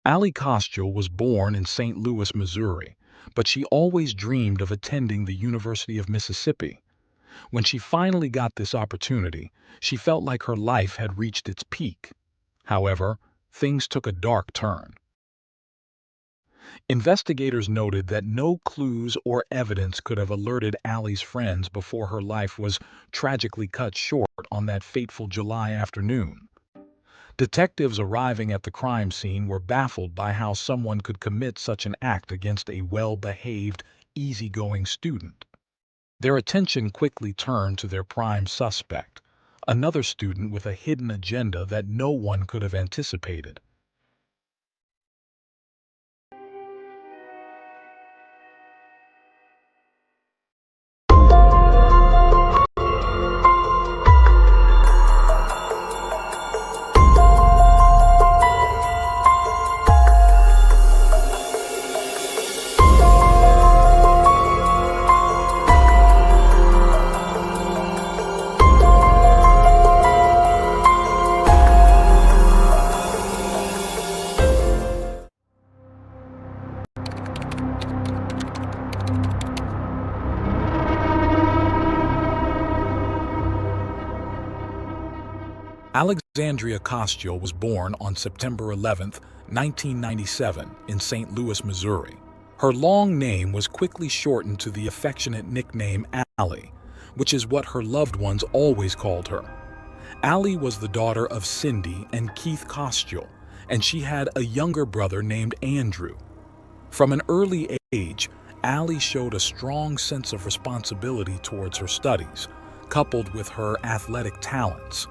Allie Kostyl was born in St. Louis, Missouri, but she always dreamed of attending the University of Mississippi. When she finally got this opportunity, she felt like her life had reached its peak. However, things took a dark turn. Investigators noted that no clues or evidence could have alerted Allie's friends before her life was tragically cut short on that fateful July afternoon. Detectives arriving at the crime scene were baffled by how someone could commit such an act against a well-behaved, easygoing student. Their attention quickly turned to their prime suspect, another student with a hidden agenda that no one could have anticipated. Alexandria Kostyl was born on September 11, 1997, in St. Louis, Missouri. Her long name was quickly shortened to the affectionate nickname Allie, which is what her loved ones always called her. Allie was the daughter of Cindy and Keith Kostyl, and she had a younger brother named Andrew. From an early age, Allie showed a strong sense of responsibility towards her studies, coupled with her athletic talents.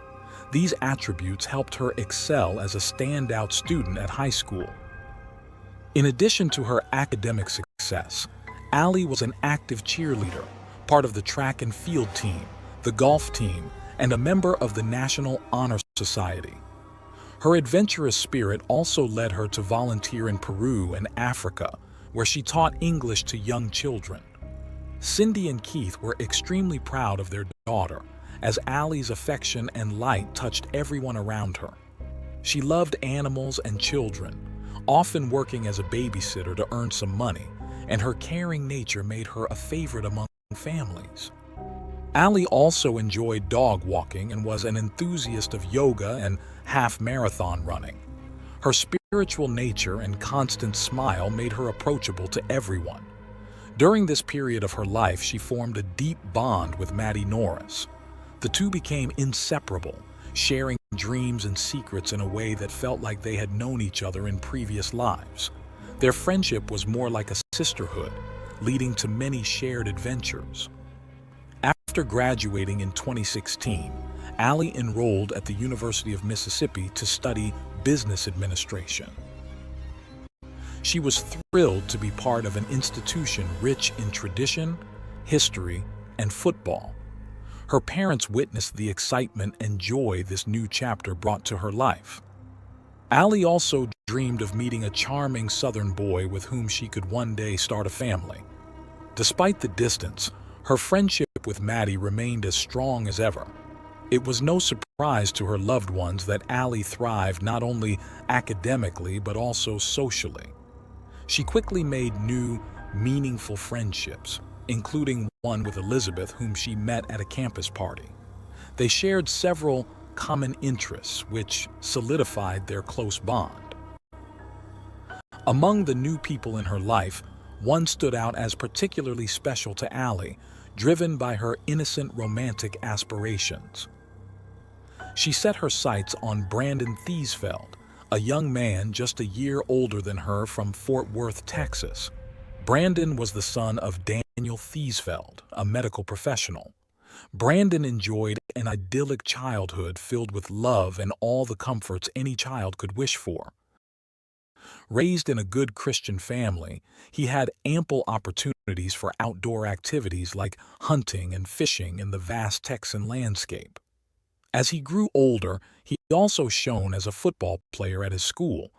These attributes helped her excel as a standout student at high school. In addition to her academic success, Allie was an active cheerleader, part of the track and field team, the golf team, and a member of the National Honor Society. Her adventurous spirit also led her to volunteer in Peru and Africa, where she taught English to young children. Cindy and Keith were extremely proud of their daughter, as Allie's affection and light touched everyone around her. She loved animals and children, often working as a babysitter to earn some money, and her caring nature made her a favorite among families. Allie also enjoyed dog walking and was an enthusiast of yoga and half-marathon running. Her spiritual nature and constant smile made her approachable to everyone. During this period of her life, she formed a deep bond with Maddie Norris. The two became inseparable, sharing dreams and secrets in a way that felt like they had known each other in previous lives. Their friendship was more like a sisterhood, leading to many shared adventures. After graduating in 2016, Allie enrolled at the University of Mississippi to study business administration. She was thrilled to be part of an institution rich in tradition, history, and football. Her parents witnessed the excitement and joy this new chapter brought to her life. Allie also dreamed of meeting a charming Southern boy with whom she could one day start a family. Despite the distance, her friendship with Maddie remained as strong as ever. It was no surprise to her loved ones that Allie thrived not only academically but also socially. She quickly made new, meaningful friendships, including one with Elizabeth, whom she met at a campus party. They shared several common interests, which solidified their close bond. Among the new people in her life, one stood out as particularly special to Allie, driven by her innocent romantic aspirations. She set her sights on Brandon Thiesfeld, a young man just a year older than her from Fort Worth, Texas. Brandon was the son of Daniel Thiesfeld, a medical professional. Brandon enjoyed an idyllic childhood filled with love and all the comforts any child could wish for. Raised in a good Christian family, he had ample opportunities for outdoor activities like hunting and fishing in the vast Texan landscape. As he grew older, he also shone as a football player at his school.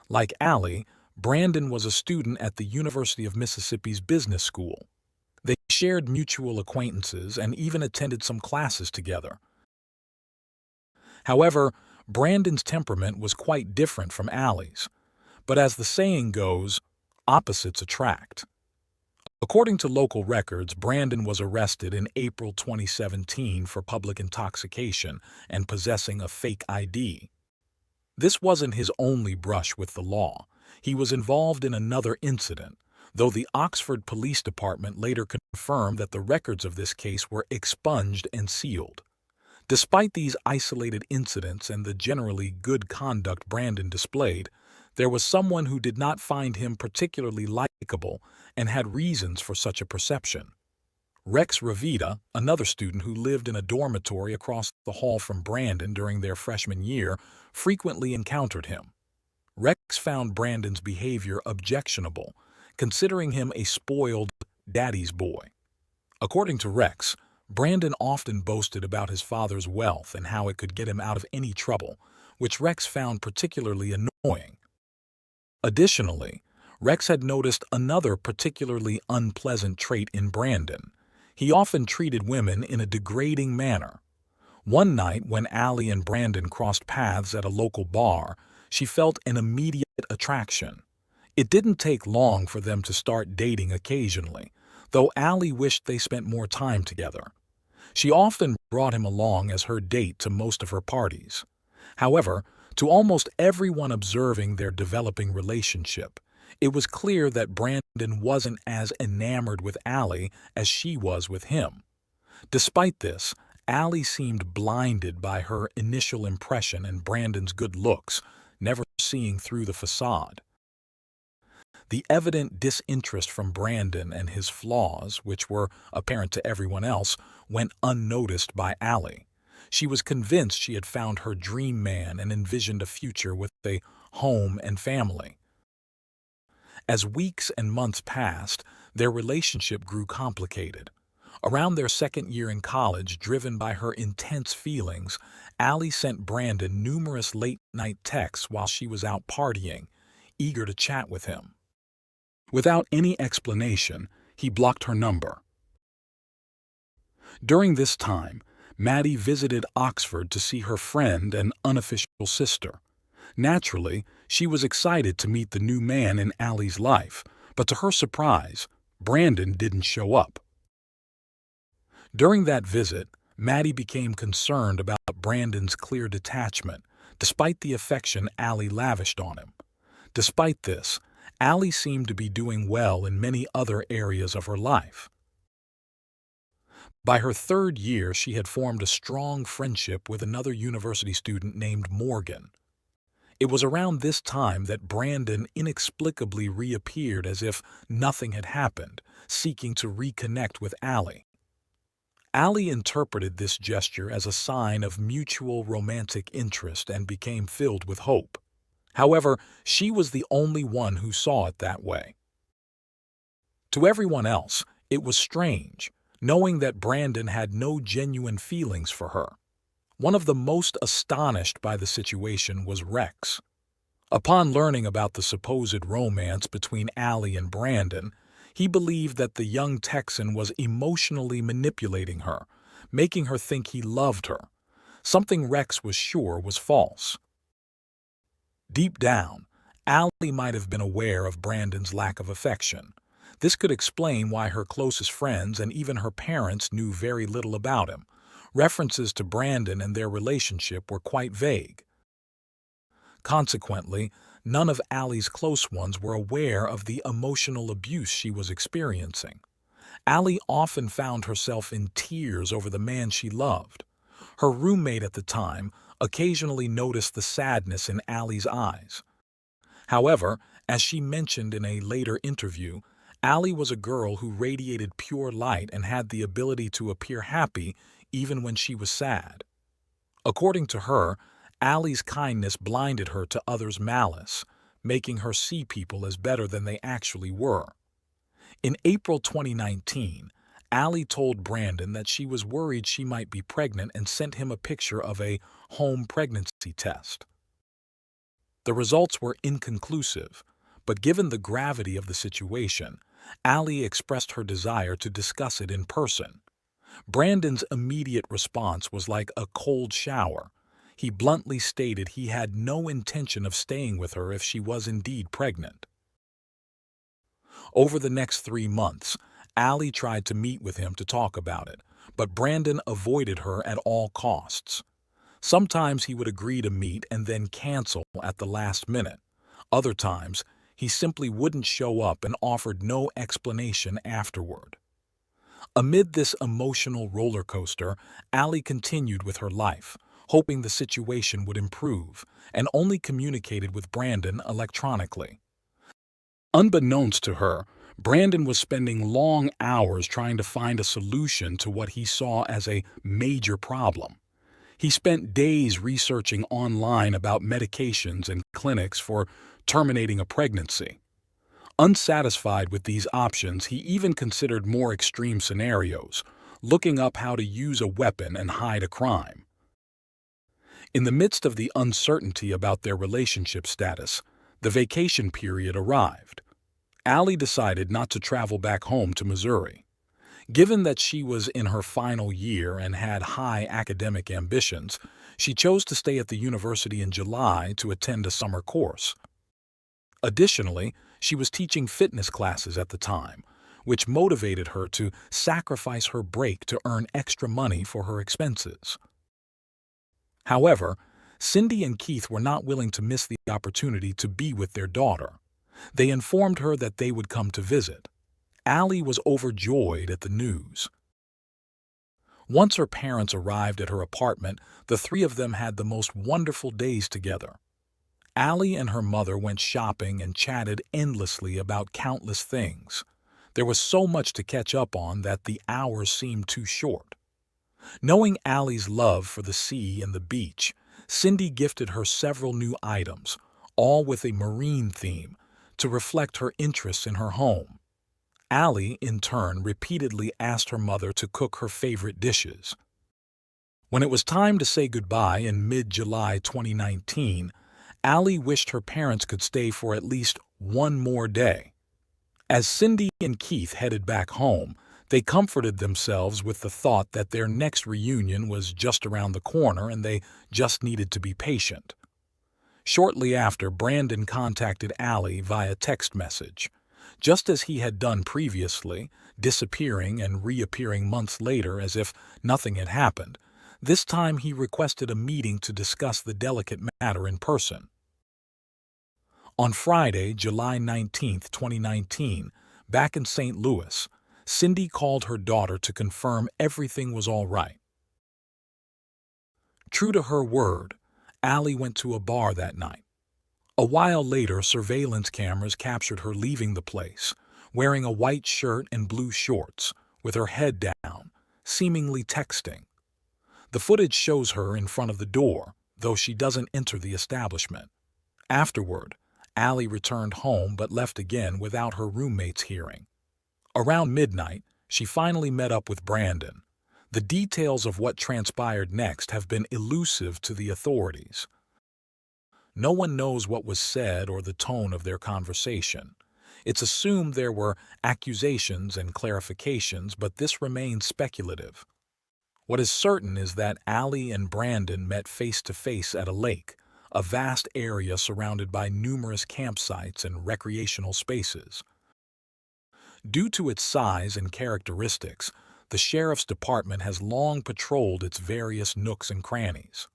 Like Allie, Brandon was a student at the University of Mississippi's Business School. They shared mutual acquaintances and even attended some classes together. However, Brandon's temperament was quite different from Allie's. But as the saying goes, opposites attract. According to local records, Brandon was arrested in April 2017 for public intoxication and possessing a fake ID. This wasn't his only brush with the law. He was involved in another incident, though the Oxford Police Department later confirmed that the records of this case were expunged and sealed. Despite these isolated incidents and the generally good conduct Brandon displayed, there was someone who did not find him particularly likable and had reasons for such a perception. Rex Ravita, another student who lived in a dormitory across the hall from Brandon during their freshman year, frequently encountered him. Rex found Brandon's behavior objectionable, considering him a spoiled daddy's boy. According to Rex, Brandon often boasted about his father's wealth and how it could get him out of any trouble, which Rex found particularly annoying. Additionally, Rex had noticed another particularly unpleasant trait in Brandon. He often treated women in a degrading manner. One night, when Allie and Brandon crossed paths at a local bar, she felt an immediate attraction. It didn't take long for them to start dating occasionally, though Allie wished they spent more time together. She often brought him along as her date to most of her parties. However, to almost everyone observing their developing relationship, it was clear that Brandon wasn't as enamored with Allie as she was with him. Despite this, Allie seemed blinded by her initial impression and Brandon's good looks, never seeing through the facade. The evident disinterest from Brandon and his flaws, which were apparent to everyone else, went unnoticed by Allie. She was convinced she had found her dream man and envisioned a future with a home and family. As weeks and months passed, their relationship grew complicated. Around their second year in college, driven by her intense feelings, Allie sent Brandon numerous late-night texts while she was out partying, eager to chat with him. Without any explanation, he blocked her number. During this time, Maddie visited Oxford to see her friend and unofficial sister. Naturally, she was excited to meet the new man in Allie's life, but to her surprise, Brandon didn't show up. During that visit, Maddie became concerned about Brandon's clear detachment, despite the affection Allie lavished on him. Despite this, Allie seemed to be doing well in many other areas of her life. By her third year, she had formed a strong friendship with another university student named Morgan. It was around this time that Brandon inexplicably reappeared as if nothing had happened, seeking to reconnect with Allie. Allie interpreted this gesture as a sign of mutual romantic interest and became filled with hope. However, she was the only one who saw it that way. To everyone else, it was strange, knowing that Brandon had no genuine feelings for her. One of the most astonished by the situation was Rex. Upon learning about the supposed romance between Allie and Brandon, he believed that the young Texan was emotionally manipulating her, making her think he loved her, something Rex was sure was false. Deep down, Allie might have been aware of Brandon's lack of affection. This could explain why her closest friends and even her parents knew very little about him. References to Brandon and their relationship were quite vague. Consequently, none of Allie's close ones were aware of the emotional abuse she was experiencing. Allie often found herself in tears over the man she loved. Her roommate at the time occasionally noticed the sadness in Allie's eyes. However, as she mentioned in a later interview, Allie was a girl who radiated pure light and had the ability to appear happy even when she was sad. According to her, Allie's kindness blinded her to others' malice, making her see people as better than they actually were. In April 2019, Allie told Brandon that she was worried she might be pregnant and sent him a picture of a home pregnancy test. The results were inconclusive, but given the gravity of the situation, Allie expressed her desire to discuss it in person. Brandon's immediate response was like a cold shower. he bluntly stated he had no intention of staying with her if she was indeed pregnant. Over the next 3 months, Allie tried to meet with him to talk about it, but Brandon avoided her at all costs. Sometimes he would agree to meet and then cancel at the last minute. Other times, he simply wouldn't show up and offered no explanation afterward. Amid this emotional roller coaster, Allie continued with her life, hoping the situation would improve, and only communicated with Brandon electronically. Unbeknownst to her, Brandon was spending long hours trying to find a solution to what he saw as a major problem. He spent days researching online about medications and clinics for terminating a pregnancy. Unsatisfied with these options, he even considered more extreme scenarios, looking up how to use a weapon and hide a crime. In the midst of the uncertainty about their relationship status, the vacation period arrived. Allie decided not to travel back home to Missouri. Given that she was in her final year and had high academic ambitions, she chose to stay at the university in July to attend a summer course. Additionally, she was teaching fitness classes at the time, which motivated her to sacrifice her break to earn extra money for her expenses. However, Cindy and Keith were not willing to miss the opportunity to be with their daughter. They informed her that they would come to visit. Allie was overjoyed at the news. Once her parents arrived at her apartment, the three of them had the most wonderful days together. Allie and her mother went shopping and chatted endlessly about countless things. There was so much to catch up on that the hours seemed too short. Knowing Allie's love for the sea and the beach, Cindy gifted her several new items, all with a marine theme, to reflect her interests in her home. Allie, in turn, repeatedly asked her mother to cook her favorite dishes. When it was time to say goodbye in mid-July 2019, Allie wished her parents could stay for at least one more day. As Cindy and Keith headed back home, they comforted themselves with the thought that their next reunion was just around the corner and they just needed to be patient. Shortly after, Brandon contacted Allie via text message. Just as he had done previously, disappearing and reappearing months later as if nothing had happened, this time he requested a meeting to discuss the delicate matter in person. On Friday, July 19, 2019, back in St. Louis, Cindy called her daughter to confirm everything was all right. True to her word, Allie went to a bar that night. A while later, surveillance cameras captured her leaving the place, wearing a white shirt and blue shorts, with her head down, seemingly texting. The footage shows her in front of the door, though she doesn't enter the establishment. Afterward, Allie returned home but left again without her roommates hearing. Around midnight, she finally met up with Brandon. The details of what transpired next have been elusive to the authorities. No one knows what was said or the tone of their conversation. It's assumed there were accusations and clarifications, but this remains speculative. What is certain is that Allie and Brandon met face-to-face at a lake, a vast area surrounded by numerous campsites and recreational spaces. Due to its size and characteristics, the Sheriff's Department has long patrolled its various nooks and crannies.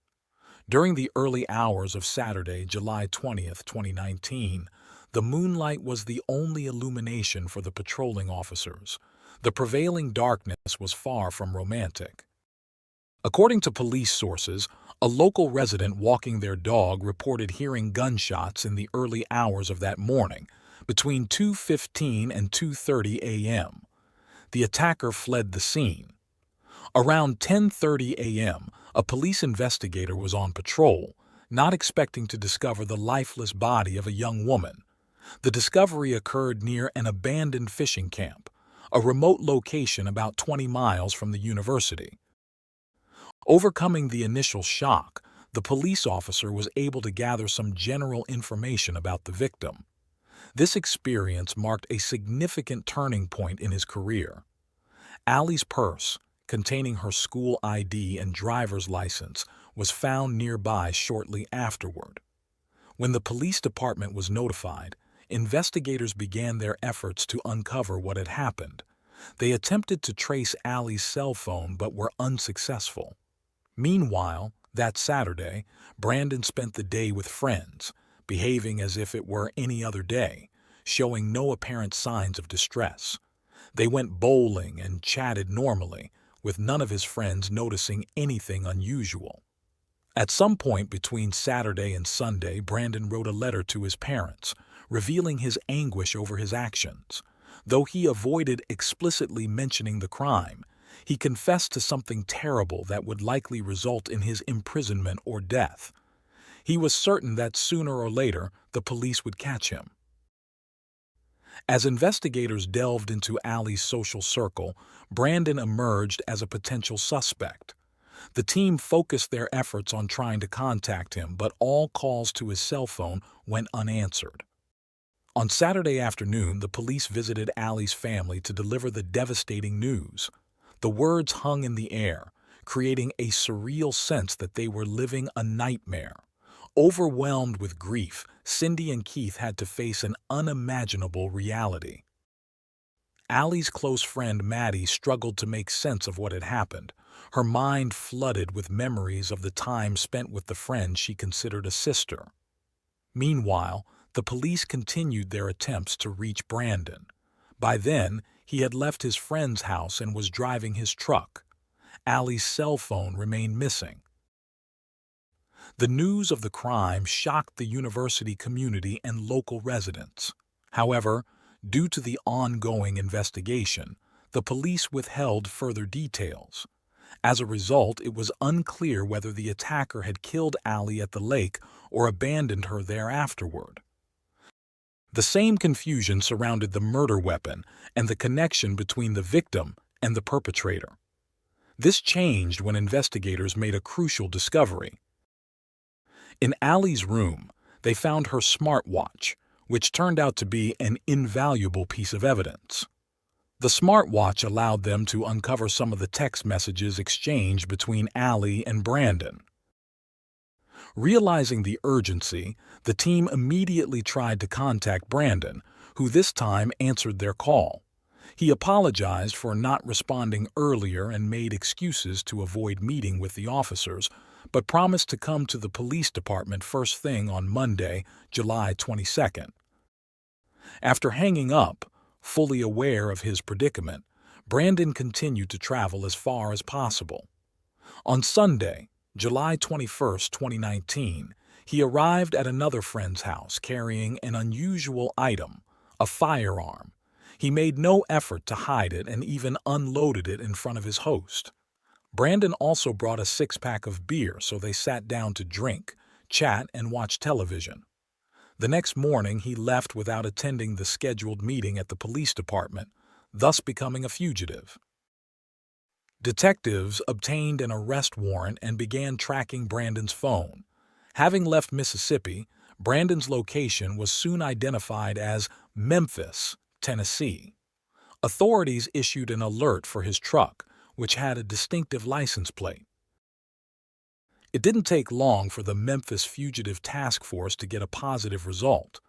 During the early hours of Saturday, July 20, 2019, the moonlight was the only illumination for the patrolling officers. The prevailing darkness was far from romantic. According to police sources, a local resident walking their dog reported hearing gunshots in the early hours of that morning, between 2:15 and 2:30 a.m. The attacker fled the scene. Around 10:30 a.m., a police investigator was on patrol, not expecting to discover the lifeless body of a young woman. The discovery occurred near an abandoned fishing camp, a remote location about 20 miles from the university. Overcoming the initial shock, the police officer was able to gather some general information about the victim. This experience marked a significant turning point in his career. Allie's purse, containing her school ID and driver's license, was found nearby shortly afterward. When the police department was notified, investigators began their efforts to uncover what had happened. They attempted to trace Allie's cell phone but were unsuccessful. Meanwhile, that Saturday, Brandon spent the day with friends, behaving as if it were any other day, showing no apparent signs of distress. They went bowling and chatted normally, with none of his friends noticing anything unusual. At some point between Saturday and Sunday, Brandon wrote a letter to his parents, revealing his anguish over his actions. Though he avoided explicitly mentioning the crime, he confessed to something terrible that would likely result in his imprisonment or death. He was certain that sooner or later the police would catch him. As investigators delved into Allie's social circle, Brandon emerged as a potential suspect. The team focused their efforts on trying to contact him, but all calls to his cell phone went unanswered. On Saturday afternoon, the police visited Allie's family to deliver the devastating news. The words hung in the air, creating a surreal sense that they were living a nightmare. Overwhelmed with grief, Cindy and Keith had to face an unimaginable reality. Allie's close friend Maddie struggled to make sense of what had happened, her mind flooded with memories of the time spent with the friend she considered a sister. Meanwhile, the police continued their attempts to reach Brandon. By then, he had left his friend's house and was driving his truck. Allie's cell phone remained missing. The news of the crime shocked the university community and local residents. However, due to the ongoing investigation, the police withheld further details. As a result, it was unclear whether the attacker had killed Allie at the lake or abandoned her there afterward. The same confusion surrounded the murder weapon and the connection between the victim and the perpetrator. This changed when investigators made a crucial discovery. In Allie's room, they found her smartwatch, which turned out to be an invaluable piece of evidence. The smartwatch allowed them to uncover some of the text messages exchanged between Allie and Brandon. Realizing the urgency, the team immediately tried to contact Brandon, who this time answered their call. He apologized for not responding earlier and made excuses to avoid meeting with the officers, but promised to come to the police department first thing on Monday, July 22nd. After hanging up, fully aware of his predicament, Brandon continued to travel as far as possible. On Sunday, July 21, 2019, he arrived at another friend's house carrying an unusual item, a firearm. He made no effort to hide it and even unloaded it in front of his host. Brandon also brought a six-pack of beer, so they sat down to drink, chat, and watch television. The next morning, he left without attending the scheduled meeting at the police department, thus becoming a fugitive. Detectives obtained an arrest warrant and began tracking Brandon's phone. Having left Mississippi, Brandon's location was soon identified as Memphis, Tennessee. Authorities issued an alert for his truck, which had a distinctive license plate. It didn't take long for the Memphis Fugitive Task Force to get a positive result.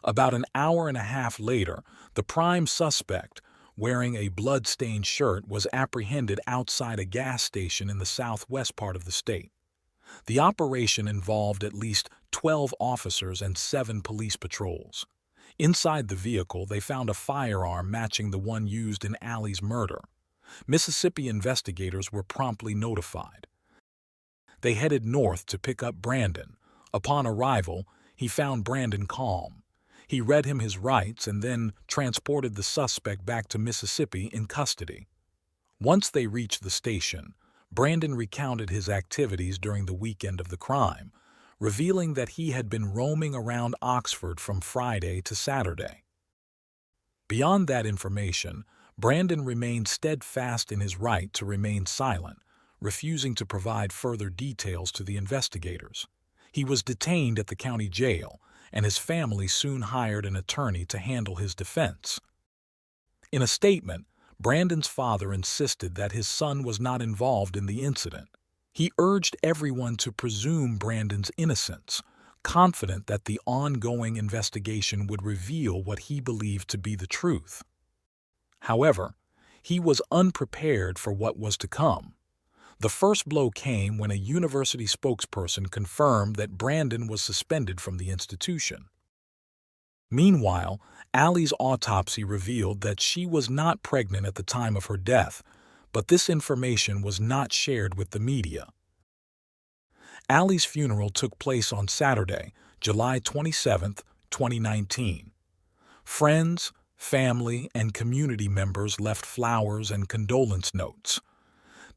About an hour and a half later, the prime suspect, wearing a blood-stained shirt, was apprehended outside a gas station in the southwest part of the state. The operation involved at least 12 officers and 7 police patrols. Inside the vehicle, they found a firearm matching the one used in Allie's murder. Mississippi investigators were promptly notified. They headed north to pick up Brandon. Upon arrival, he found Brandon calm. He read him his rights and then transported the suspect back to Mississippi in custody. Once they reached the station, Brandon recounted his activities during the weekend of the crime, revealing that he had been roaming around Oxford from Friday to Saturday. Beyond that information, Brandon remained steadfast in his right to remain silent, refusing to provide further details to the investigators. He was detained at the county jail, and his family soon hired an attorney to handle his defense. In a statement, Brandon's father insisted that his son was not involved in the incident. He urged everyone to presume Brandon's innocence, confident that the ongoing investigation would reveal what he believed to be the truth. However, he was unprepared for what was to come. The first blow came when a university spokesperson confirmed that Brandon was suspended from the institution. Meanwhile, Allie's autopsy revealed that she was not pregnant at the time of her death, but this information was not shared with the media. Allie's funeral took place on Saturday, July 27, 2019. Friends, family, and community members left flowers and condolence notes.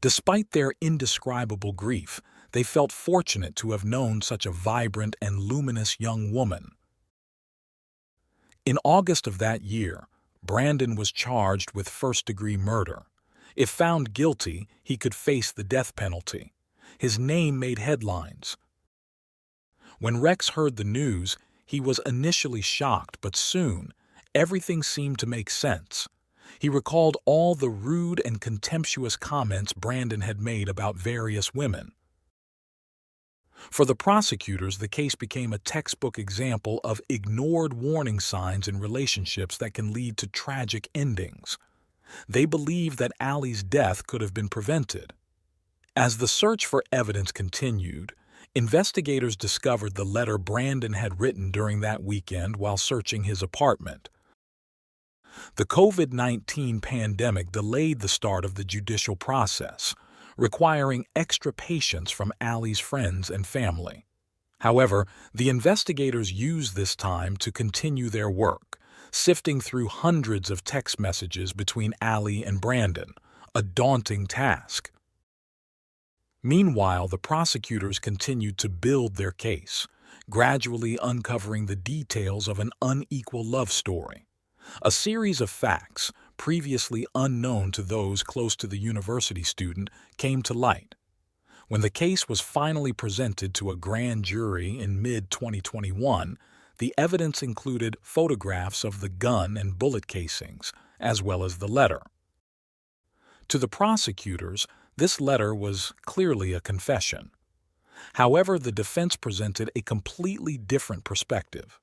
Despite their indescribable grief, they felt fortunate to have known such a vibrant and luminous young woman. In August of that year, Brandon was charged with first-degree murder. If found guilty, he could face the death penalty. His name made headlines. When Rex heard the news, he was initially shocked, but soon, everything seemed to make sense. He recalled all the rude and contemptuous comments Brandon had made about various women. For the prosecutors, the case became a textbook example of ignored warning signs in relationships that can lead to tragic endings. They believed that Allie's death could have been prevented. As the search for evidence continued, investigators discovered the letter Brandon had written during that weekend while searching his apartment. The COVID-19 pandemic delayed the start of the judicial process, requiring extra patience from Allie's friends and family. However, the investigators used this time to continue their work, sifting through hundreds of text messages between Allie and Brandon, a daunting task. Meanwhile, the prosecutors continued to build their case, gradually uncovering the details of an unequal love story. A series of facts, previously unknown to those close to the university student, came to light. When the case was finally presented to a grand jury in mid-2021, the evidence included photographs of the gun and bullet casings, as well as the letter. To the prosecutors, this letter was clearly a confession. However, the defense presented a completely different perspective.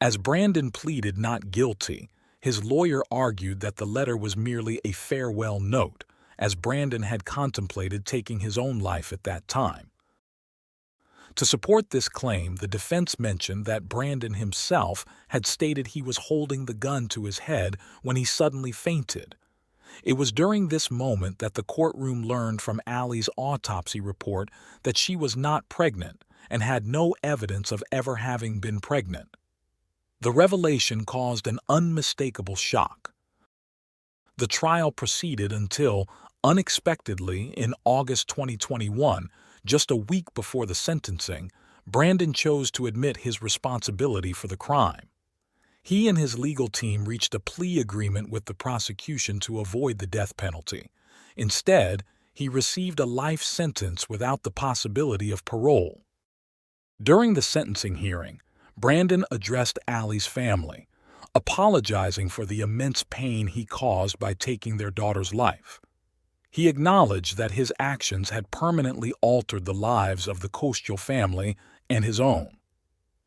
As Brandon pleaded not guilty, his lawyer argued that the letter was merely a farewell note, as Brandon had contemplated taking his own life at that time. To support this claim, the defense mentioned that Brandon himself had stated he was holding the gun to his head when he suddenly fainted. It was during this moment that the courtroom learned from Allie's autopsy report that she was not pregnant and had no evidence of ever having been pregnant. The revelation caused an unmistakable shock. The trial proceeded until, unexpectedly, in August 2021, just a week before the sentencing, Brandon chose to admit his responsibility for the crime. He and his legal team reached a plea agreement with the prosecution to avoid the death penalty. Instead, he received a life sentence without the possibility of parole. During the sentencing hearing, Brandon addressed Allie's family, apologizing for the immense pain he caused by taking their daughter's life. He acknowledged that his actions had permanently altered the lives of the Kostiel family and his own.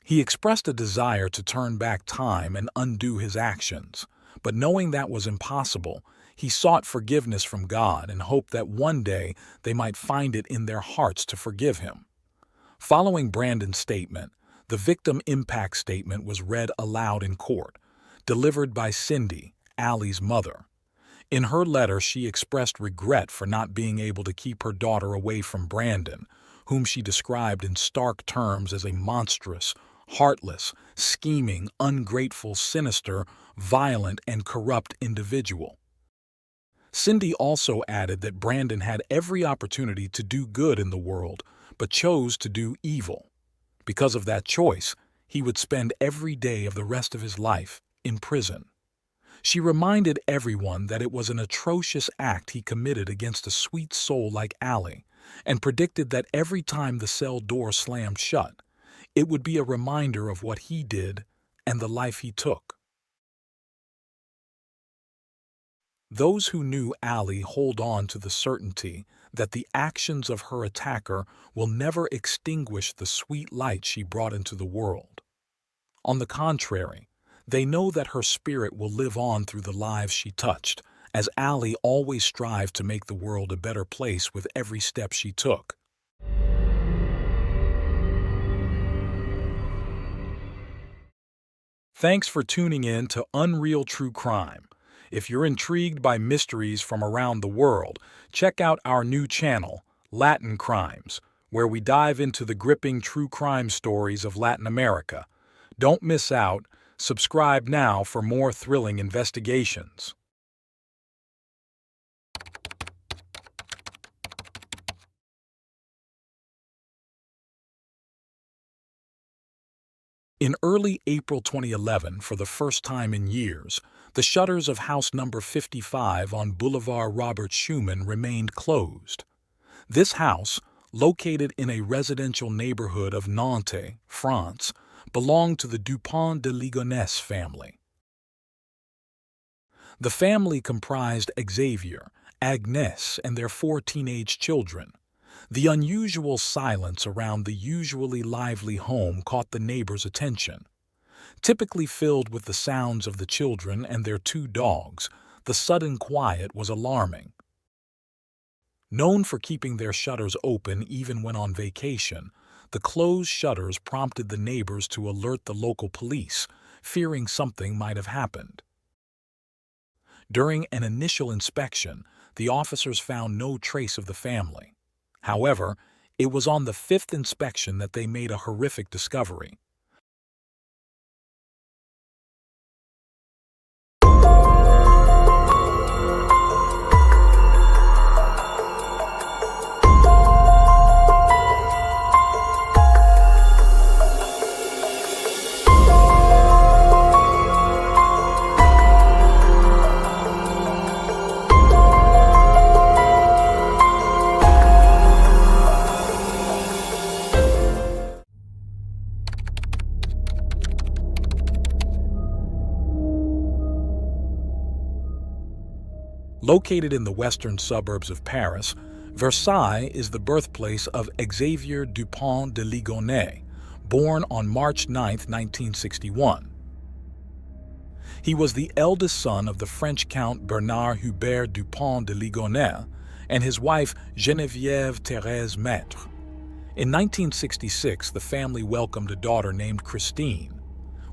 He expressed a desire to turn back time and undo his actions, but knowing that was impossible, he sought forgiveness from God and hoped that one day they might find it in their hearts to forgive him. Following Brandon's statement, the victim impact statement was read aloud in court, delivered by Cindy, Allie's mother. In her letter, she expressed regret for not being able to keep her daughter away from Brandon, whom she described in stark terms as a monstrous, heartless, scheming, ungrateful, sinister, violent, and corrupt individual. Cindy also added that Brandon had every opportunity to do good in the world, but chose to do evil. Because of that choice, he would spend every day of the rest of his life in prison. She reminded everyone that it was an atrocious act he committed against a sweet soul like Allie, and predicted that every time the cell door slammed shut, it would be a reminder of what he did and the life he took. Those who knew Allie hold on to the certainty that the actions of her attacker will never extinguish the sweet light she brought into the world. On the contrary, they know that her spirit will live on through the lives she touched, as Allie always strived to make the world a better place with every step she took. Thanks for tuning in to Unreal True Crime. If you're intrigued by mysteries from around the world, check out our new channel, Latin Crimes, where we dive into the gripping true crime stories of Latin America. Don't miss out. Subscribe now for more thrilling investigations. In early April 2011, for the first time in years, the shutters of house number 55 on Boulevard Robert Schumann remained closed. This house, located in a residential neighborhood of Nantes, France, belonged to the Dupont de Ligonnès family. The family comprised Xavier, Agnès, and their 4 teenage children. The unusual silence around the usually lively home caught the neighbors' attention. Typically filled with the sounds of the children and their 2 dogs, the sudden quiet was alarming. Known for keeping their shutters open even when on vacation, the closed shutters prompted the neighbors to alert the local police, fearing something might have happened. During an initial inspection, the officers found no trace of the family. However, it was on the 5th inspection that they made a horrific discovery. Located in the western suburbs of Paris, Versailles is the birthplace of Xavier Dupont de Ligonnès, born on March 9, 1961. He was the eldest son of the French Count Bernard Hubert Dupont de Ligonnès and his wife Geneviève Thérèse Maître. In 1966, the family welcomed a daughter named Christine.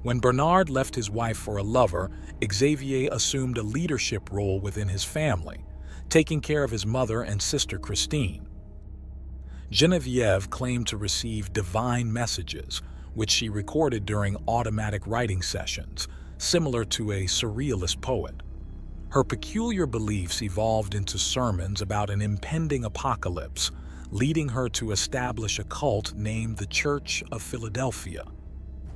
When Bernard left his wife for a lover, Xavier assumed a leadership role within his family, taking care of his mother and sister Christine. Geneviève claimed to receive divine messages, which she recorded during automatic writing sessions, similar to a surrealist poet. Her peculiar beliefs evolved into sermons about an impending apocalypse, leading her to establish a cult named the Church of Philadelphia.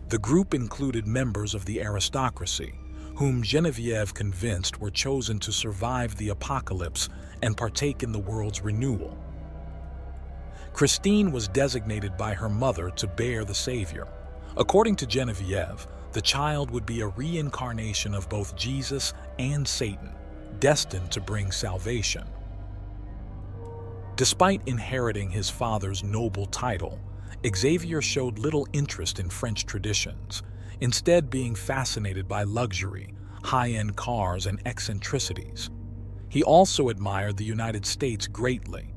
The group included members of the aristocracy, whom Geneviève convinced were chosen to survive the apocalypse and partake in the world's renewal. Christine was designated by her mother to bear the Savior. According to Geneviève, the child would be a reincarnation of both Jesus and Satan, destined to bring salvation. Despite inheriting his father's noble title, Xavier showed little interest in French traditions, instead being fascinated by luxury, high-end cars, and eccentricities. He also admired the United States greatly.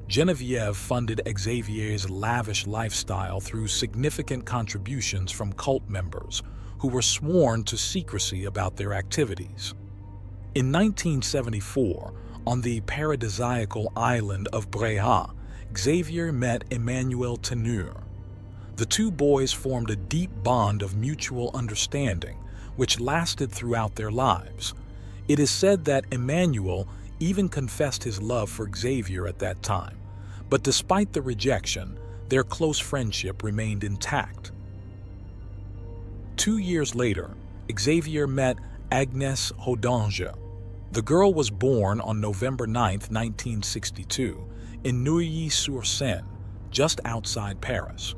Geneviève funded Xavier's lavish lifestyle through significant contributions from cult members who were sworn to secrecy about their activities. In 1974, on the paradisiacal island of Bréhat, Xavier met Emmanuel Teneur. The 2 boys formed a deep bond of mutual understanding, which lasted throughout their lives. It is said that Emmanuel even confessed his love for Xavier at that time, but despite the rejection, their close friendship remained intact. 2 years later, Xavier met Agnès Hodange. The girl was born on November 9, 1962, in Neuilly-sur-Seine, just outside Paris.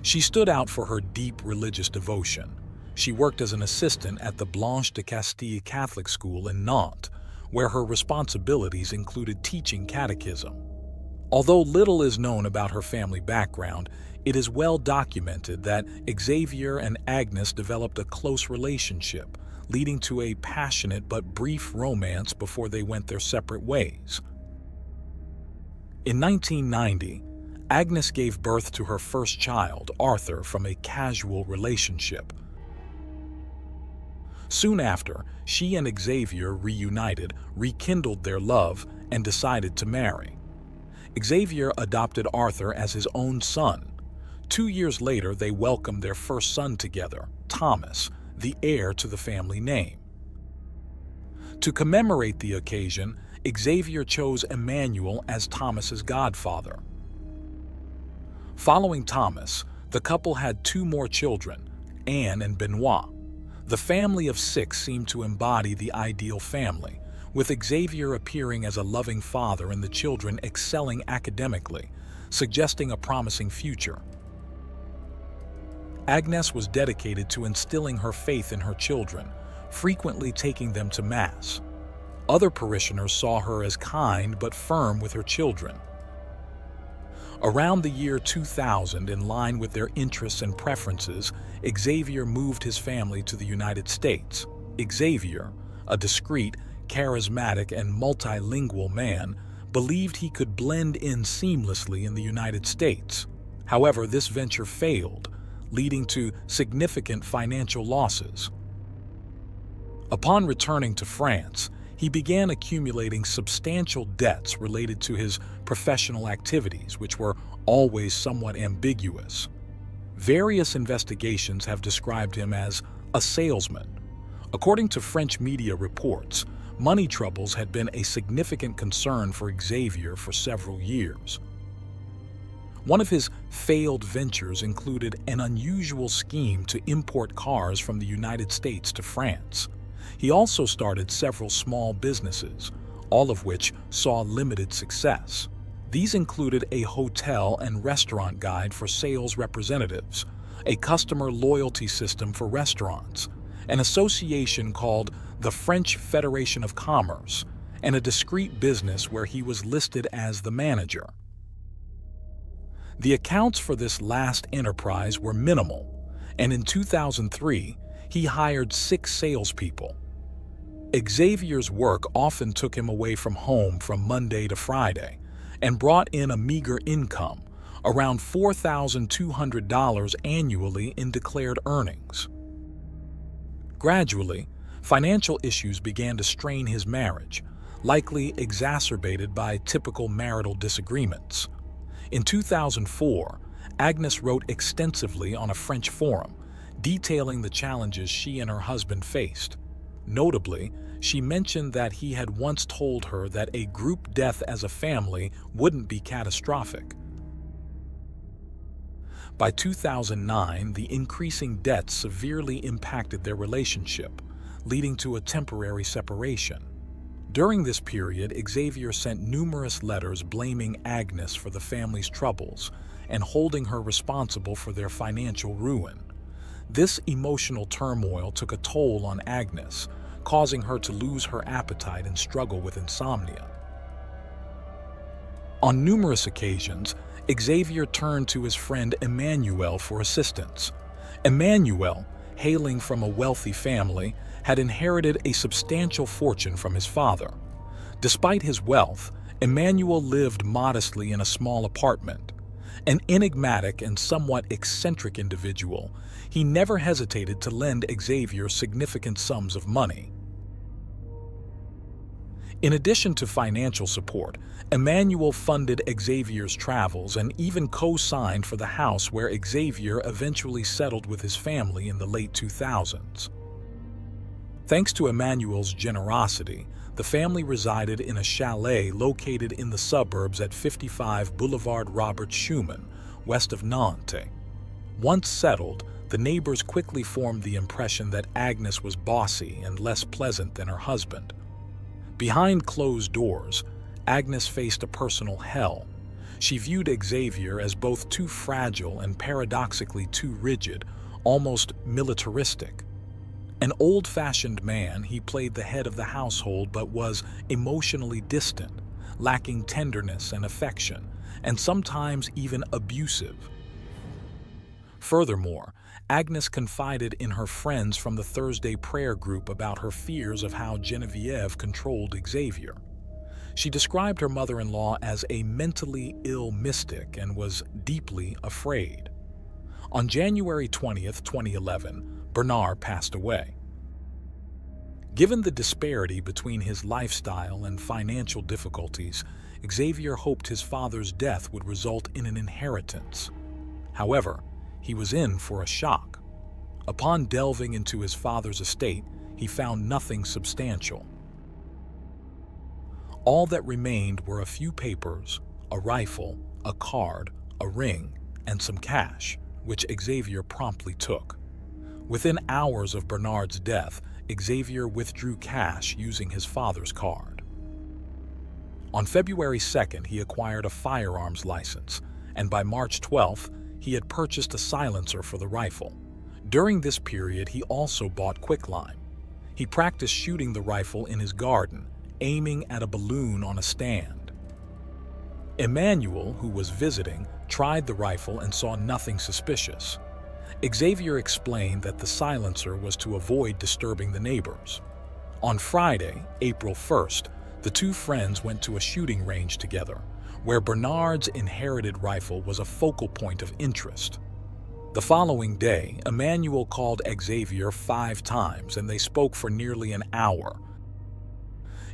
She stood out for her deep religious devotion. She worked as an assistant at the Blanche de Castille Catholic School in Nantes, where her responsibilities included teaching catechism. Although little is known about her family background, it is well documented that Xavier and Agnes developed a close relationship, leading to a passionate but brief romance before they went their separate ways. In 1990, Agnes gave birth to her first child, Arthur, from a casual relationship. Soon after, she and Xavier reunited, rekindled their love, and decided to marry. Xavier adopted Arthur as his own son. 2 years later, they welcomed their first son together, Thomas, the heir to the family name. To commemorate the occasion, Xavier chose Emmanuel as Thomas's godfather. Following Thomas, the couple had 2 more children, Anne and Benoit. The family of 6 seemed to embody the ideal family, with Xavier appearing as a loving father and the children excelling academically, suggesting a promising future. Agnes was dedicated to instilling her faith in her children, frequently taking them to Mass. Other parishioners saw her as kind but firm with her children. Around the year 2000, in line with their interests and preferences, Xavier moved his family to the United States. Xavier, a discreet, charismatic, and multilingual man, believed he could blend in seamlessly in the United States. However, this venture failed, leading to significant financial losses. Upon returning to France, he began accumulating substantial debts related to his professional activities, which were always somewhat ambiguous. Various investigations have described him as a salesman. According to French media reports, money troubles had been a significant concern for Xavier for several years. One of his failed ventures included an unusual scheme to import cars from the United States to France. He also started several small businesses, all of which saw limited success. These included a hotel and restaurant guide for sales representatives, a customer loyalty system for restaurants, an association called the French Federation of Commerce, and a discreet business where he was listed as the manager. The accounts for this last enterprise were minimal, and in 2003, he hired 6 salespeople. Xavier's work often took him away from home from Monday to Friday and brought in a meager income, around $4,200 annually in declared earnings. Gradually, financial issues began to strain his marriage, likely exacerbated by typical marital disagreements. In 2004, Agnes wrote extensively on a French forum, detailing the challenges she and her husband faced. Notably, she mentioned that he had once told her that a group death as a family wouldn't be catastrophic. By 2009, the increasing debts severely impacted their relationship, leading to a temporary separation. During this period, Xavier sent numerous letters blaming Agnes for the family's troubles and holding her responsible for their financial ruin. This emotional turmoil took a toll on Agnes, causing her to lose her appetite and struggle with insomnia. On numerous occasions, Xavier turned to his friend Emmanuel for assistance. Emmanuel, hailing from a wealthy family, had inherited a substantial fortune from his father. Despite his wealth, Emmanuel lived modestly in a small apartment. An enigmatic and somewhat eccentric individual, he never hesitated to lend Xavier significant sums of money. In addition to financial support, Emmanuel funded Xavier's travels and even co-signed for the house where Xavier eventually settled with his family in the late 2000s. Thanks to Emmanuel's generosity, the family resided in a chalet located in the suburbs at 55 Boulevard Robert Schumann, west of Nantes. Once settled, the neighbors quickly formed the impression that Agnes was bossy and less pleasant than her husband. Behind closed doors, Agnes faced a personal hell. She viewed Xavier as both too fragile and paradoxically too rigid, almost militaristic. An old-fashioned man, he played the head of the household but was emotionally distant, lacking tenderness and affection, and sometimes even abusive. Furthermore, Agnes confided in her friends from the Thursday prayer group about her fears of how Genevieve controlled Xavier. She described her mother-in-law as a mentally ill mystic and was deeply afraid. On January 20th, 2011, Bernard passed away. Given the disparity between his lifestyle and financial difficulties, Xavier hoped his father's death would result in an inheritance. However, he was in for a shock. Upon delving into his father's estate, he found nothing substantial. All that remained were a few papers, a rifle, a card, a ring, and some cash, which Xavier promptly took. Within hours of Bernard's death, Xavier withdrew cash using his father's card. On February 2nd, he acquired a firearms license, and by March 12th, he had purchased a silencer for the rifle. During this period, he also bought quicklime. He practiced shooting the rifle in his garden, aiming at a balloon on a stand. Emmanuel, who was visiting, tried the rifle and saw nothing suspicious. Xavier explained that the silencer was to avoid disturbing the neighbors. On Friday, April 1st, the two friends went to a shooting range together, where Bernard's inherited rifle was a focal point of interest. The following day, Emmanuel called Xavier 5 times and they spoke for nearly an hour.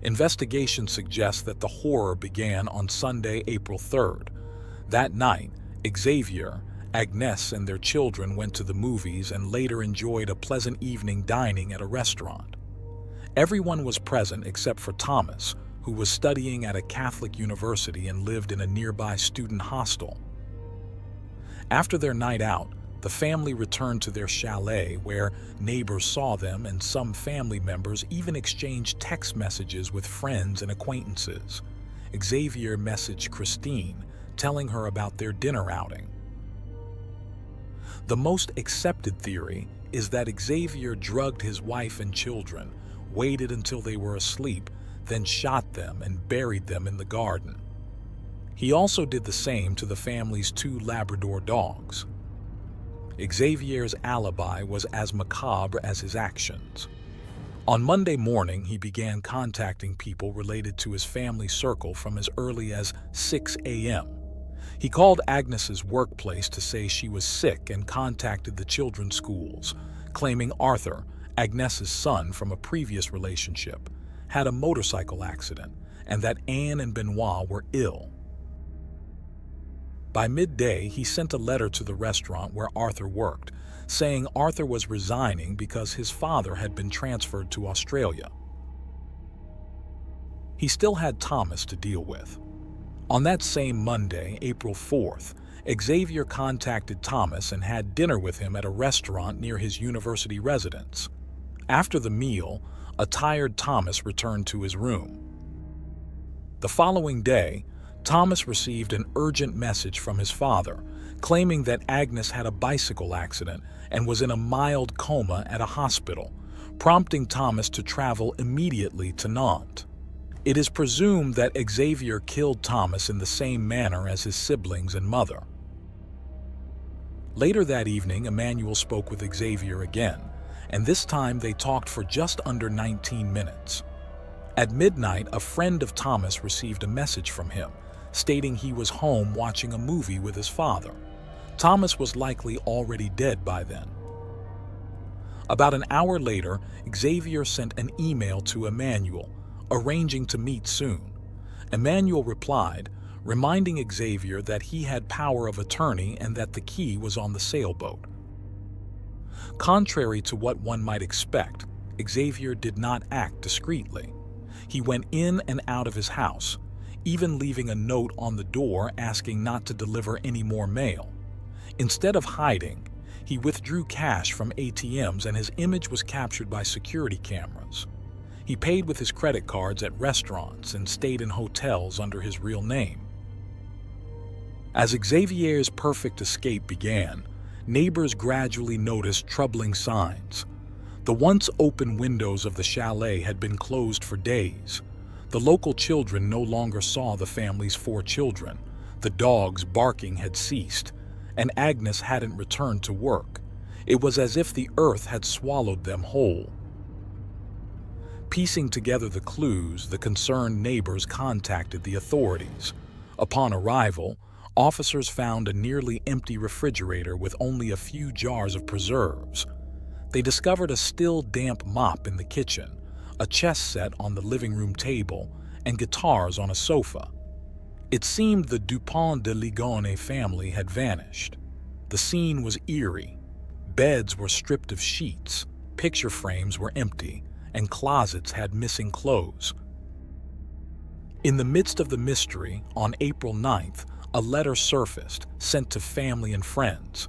Investigation suggests that the horror began on Sunday, April 3rd. That night, Xavier, Agnes, and their children went to the movies and later enjoyed a pleasant evening dining at a restaurant. Everyone was present except for Thomas, who was studying at a Catholic university and lived in a nearby student hostel. After their night out, the family returned to their chalet where neighbors saw them and some family members even exchanged text messages with friends and acquaintances. Xavier messaged Christine, telling her about their dinner outing. The most accepted theory is that Xavier drugged his wife and children, waited until they were asleep, then shot them and buried them in the garden. He also did the same to the family's 2 Labrador dogs. Xavier's alibi was as macabre as his actions. On Monday morning, he began contacting people related to his family circle from as early as 6 a.m. He called Agnes's workplace to say she was sick and contacted the children's schools, claiming Arthur, Agnes's son from a previous relationship, had a motorcycle accident and that Anne and Benoit were ill. By midday, he sent a letter to the restaurant where Arthur worked, saying Arthur was resigning because his father had been transferred to Australia. He still had Thomas to deal with. On that same Monday, April 4th, Xavier contacted Thomas and had dinner with him at a restaurant near his university residence. After the meal, a tired Thomas returned to his room. The following day, Thomas received an urgent message from his father, claiming that Agnes had a bicycle accident and was in a mild coma at a hospital, prompting Thomas to travel immediately to Nantes. It is presumed that Xavier killed Thomas in the same manner as his siblings and mother. Later that evening, Emmanuel spoke with Xavier again, and this time they talked for just under 19 minutes. At midnight, a friend of Thomas received a message from him, stating he was home watching a movie with his father. Thomas was likely already dead by then. About an hour later, Xavier sent an email to Emmanuel, arranging to meet soon. Emmanuel replied, reminding Xavier that he had power of attorney and that the key was on the sailboat. Contrary to what one might expect, Xavier did not act discreetly. He went in and out of his house, even leaving a note on the door asking not to deliver any more mail. Instead of hiding, he withdrew cash from ATMs and his image was captured by security cameras. He paid with his credit cards at restaurants and stayed in hotels under his real name. As Xavier's perfect escape began, neighbors gradually noticed troubling signs. The once open windows of the chalet had been closed for days. The local children no longer saw the family's 4 children. The dogs' barking had ceased, and Agnes hadn't returned to work. It was as if the earth had swallowed them whole. Piecing together the clues, the concerned neighbors contacted the authorities. Upon arrival, officers found a nearly empty refrigerator with only a few jars of preserves. They discovered a still damp mop in the kitchen, a chess set on the living room table, and guitars on a sofa. It seemed the Dupont de Ligonnès family had vanished. The scene was eerie. Beds were stripped of sheets, picture frames were empty, and closets had missing clothes. In the midst of the mystery, on April 9th, a letter surfaced, sent to family and friends.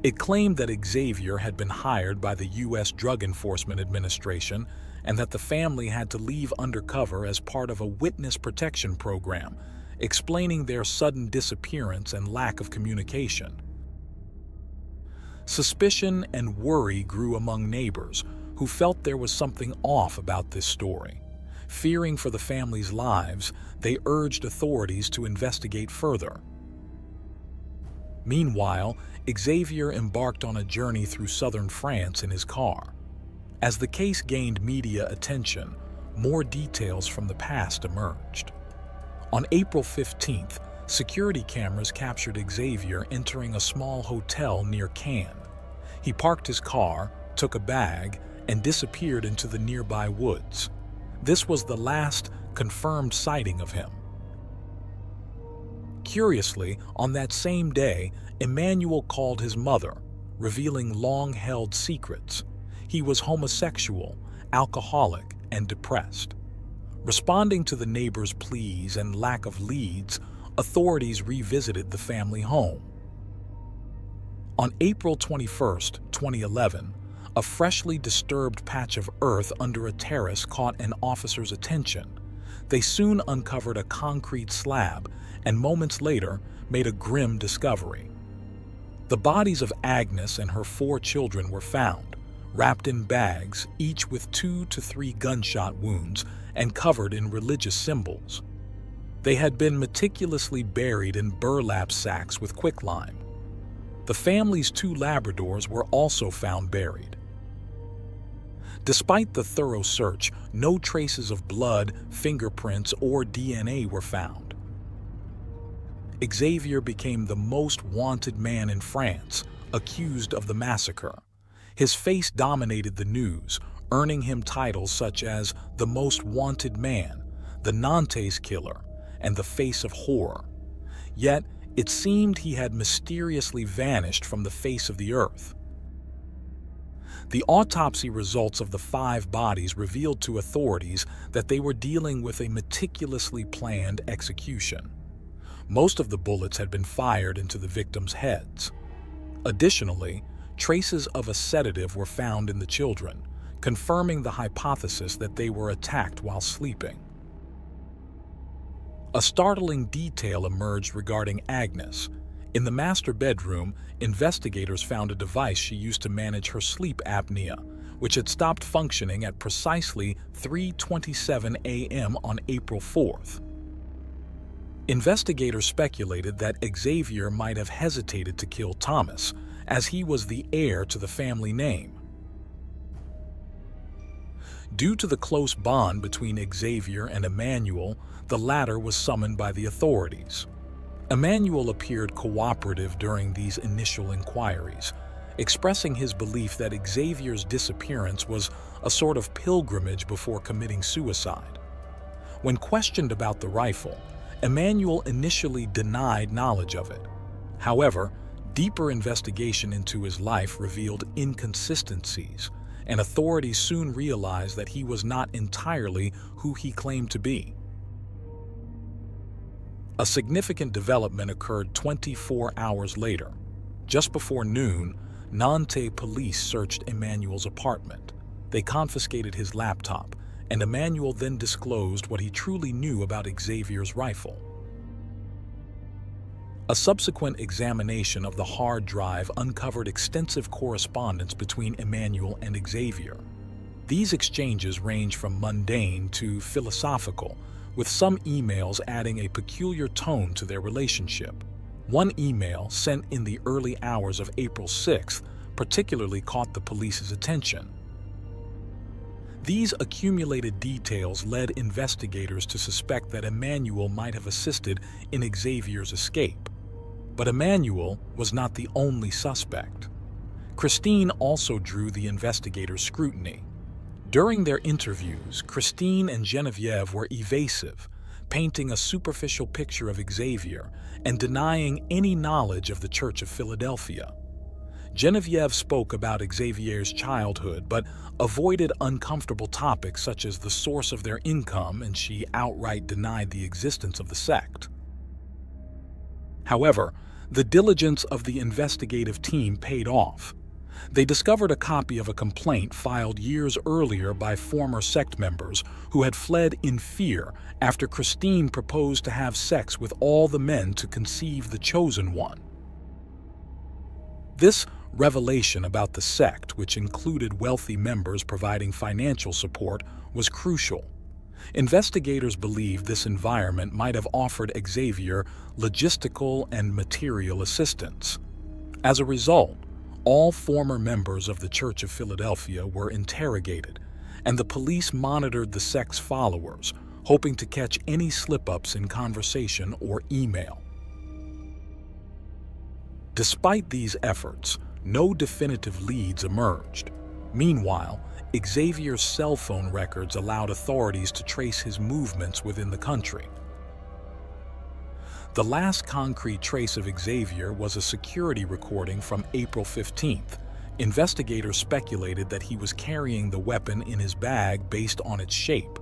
It claimed that Xavier had been hired by the U.S. Drug Enforcement Administration and that the family had to leave undercover as part of a witness protection program, explaining their sudden disappearance and lack of communication. Suspicion and worry grew among neighbors who felt there was something off about this story. Fearing for the family's lives, they urged authorities to investigate further. Meanwhile, Xavier embarked on a journey through southern France in his car. As the case gained media attention, more details from the past emerged. On April 15th, security cameras captured Xavier entering a small hotel near Cannes. He parked his car, took a bag, and disappeared into the nearby woods. This was the last confirmed sighting of him. Curiously, on that same day, Emmanuel called his mother, revealing long-held secrets. He was homosexual, alcoholic, and depressed. Responding to the neighbors' pleas and lack of leads, authorities revisited the family home. On April 21, 2011, a freshly disturbed patch of earth under a terrace caught an officer's attention. They soon uncovered a concrete slab and moments later made a grim discovery. The bodies of Agnes and her 4 children were found, wrapped in bags, each with 2 to 3 gunshot wounds and covered in religious symbols. They had been meticulously buried in burlap sacks with quicklime. The family's 2 Labradors were also found buried. Despite the thorough search, no traces of blood, fingerprints, or DNA were found. Xavier became the most wanted man in France, accused of the massacre. His face dominated the news, earning him titles such as the Most Wanted Man, the Nantes Killer, and the Face of Horror. Yet, it seemed he had mysteriously vanished from the face of the earth. The autopsy results of the 5 bodies revealed to authorities that they were dealing with a meticulously planned execution. Most of the bullets had been fired into the victims' heads. Additionally, traces of a sedative were found in the children, confirming the hypothesis that they were attacked while sleeping. A startling detail emerged regarding Agnes. In the master bedroom, investigators found a device she used to manage her sleep apnea, which had stopped functioning at precisely 3:27 a.m. on April 4th. Investigators speculated that Xavier might have hesitated to kill Thomas, as he was the heir to the family name. Due to the close bond between Xavier and Emmanuel, the latter was summoned by the authorities. Emmanuel appeared cooperative during these initial inquiries, expressing his belief that Xavier's disappearance was a sort of pilgrimage before committing suicide. When questioned about the rifle, Emmanuel initially denied knowledge of it. However, deeper investigation into his life revealed inconsistencies, and authorities soon realized that he was not entirely who he claimed to be. A significant development occurred 24 hours later. Just before noon, Nantes police searched Emmanuel's apartment. They confiscated his laptop, and Emmanuel then disclosed what he truly knew about Xavier's rifle. A subsequent examination of the hard drive uncovered extensive correspondence between Emmanuel and Xavier. These exchanges range from mundane to philosophical, with some emails adding a peculiar tone to their relationship. One email, sent in the early hours of April 6th, particularly caught the police's attention. These accumulated details led investigators to suspect that Emanuel might have assisted in Xavier's escape. But Emanuel was not the only suspect. Christine also drew the investigators' scrutiny. During their interviews, Christine and Genevieve were evasive, painting a superficial picture of Xavier and denying any knowledge of the Church of Philadelphia. Genevieve spoke about Xavier's childhood, but avoided uncomfortable topics such as the source of their income, and she outright denied the existence of the sect. However, the diligence of the investigative team paid off. They discovered a copy of a complaint filed years earlier by former sect members who had fled in fear after Christine proposed to have sex with all the men to conceive the chosen one. This revelation about the sect, which included wealthy members providing financial support, was crucial. Investigators believed this environment might have offered Xavier logistical and material assistance. As a result, all former members of the Church of Philadelphia were interrogated, and the police monitored the sect's followers, hoping to catch any slip-ups in conversation or email. Despite these efforts, no definitive leads emerged. Meanwhile, Xavier's cell phone records allowed authorities to trace his movements within the country. The last concrete trace of Xavier was a security recording from April 15th. Investigators speculated that he was carrying the weapon in his bag based on its shape.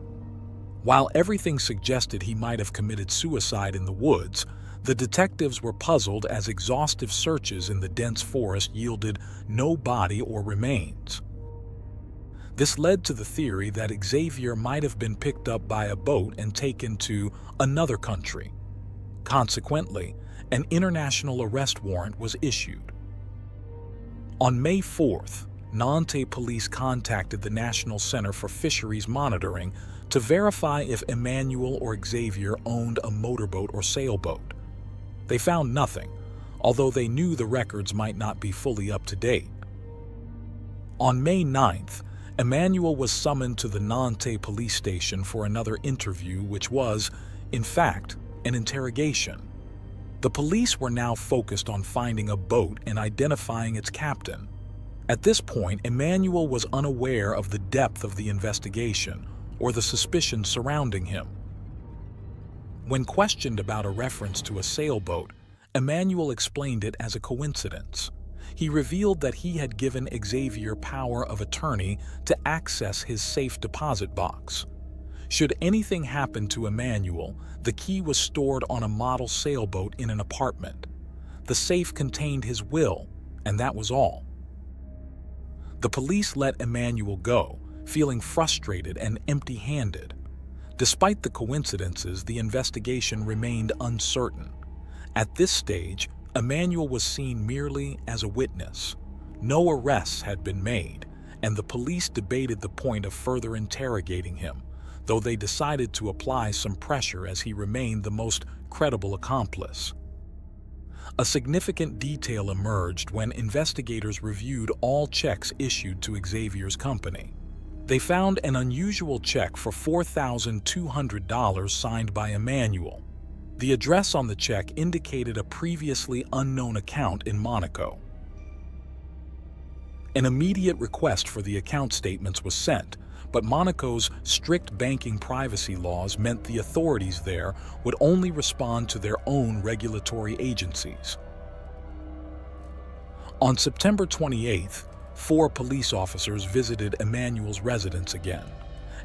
While everything suggested he might have committed suicide in the woods, the detectives were puzzled as exhaustive searches in the dense forest yielded no body or remains. This led to the theory that Xavier might have been picked up by a boat and taken to another country. Consequently, an international arrest warrant was issued. On May 4th, Nantes police contacted the National Center for Fisheries Monitoring to verify if Emanuel or Xavier owned a motorboat or sailboat. They found nothing, although they knew the records might not be fully up to date. On May 9th, Emanuel was summoned to the Nantes police station for another interview, which was, in fact, an interrogation. The police were now focused on finding a boat and identifying its captain. At this point, Emanuel was unaware of the depth of the investigation or the suspicions surrounding him. When questioned about a reference to a sailboat, Emanuel explained it as a coincidence. He revealed that he had given Xavier power of attorney to access his safe deposit box. Should anything happen to Emanuel, the key was stored on a model sailboat in an apartment. The safe contained his will, and that was all. The police let Emanuel go, feeling frustrated and empty-handed. Despite the coincidences, the investigation remained uncertain. At this stage, Emanuel was seen merely as a witness. No arrests had been made, and the police debated the point of further interrogating him, though they decided to apply some pressure as he remained the most credible accomplice. A significant detail emerged when investigators reviewed all checks issued to Xavier's company. They found an unusual check for $4,200 signed by Emanuel. The address on the check indicated a previously unknown account in Monaco. An immediate request for the account statements was sent, but Monaco's strict banking privacy laws meant the authorities there would only respond to their own regulatory agencies. On September 28th, 4 police officers visited Emanuel's residence again.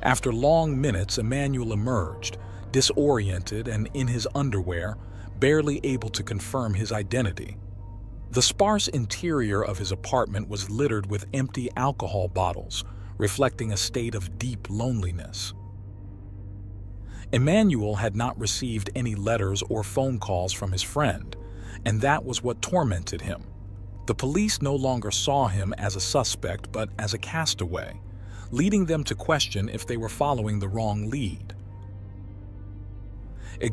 After long minutes, Emanuel emerged, disoriented and in his underwear, barely able to confirm his identity. The sparse interior of his apartment was littered with empty alcohol bottles, reflecting a state of deep loneliness. Emanuel had not received any letters or phone calls from his friend, and that was what tormented him. The police no longer saw him as a suspect, but as a castaway, leading them to question if they were following the wrong lead.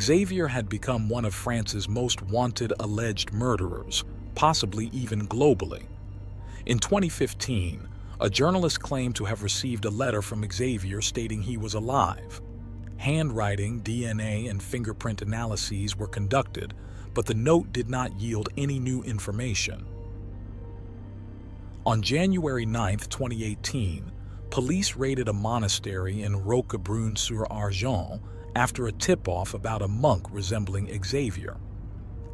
Xavier had become one of France's most wanted alleged murderers, possibly even globally. In 2015, a journalist claimed to have received a letter from Xavier stating he was alive. Handwriting, DNA, and fingerprint analyses were conducted, but the note did not yield any new information. On January 9, 2018, police raided a monastery in Roquebrune-sur-Argens after a tip-off about a monk resembling Xavier.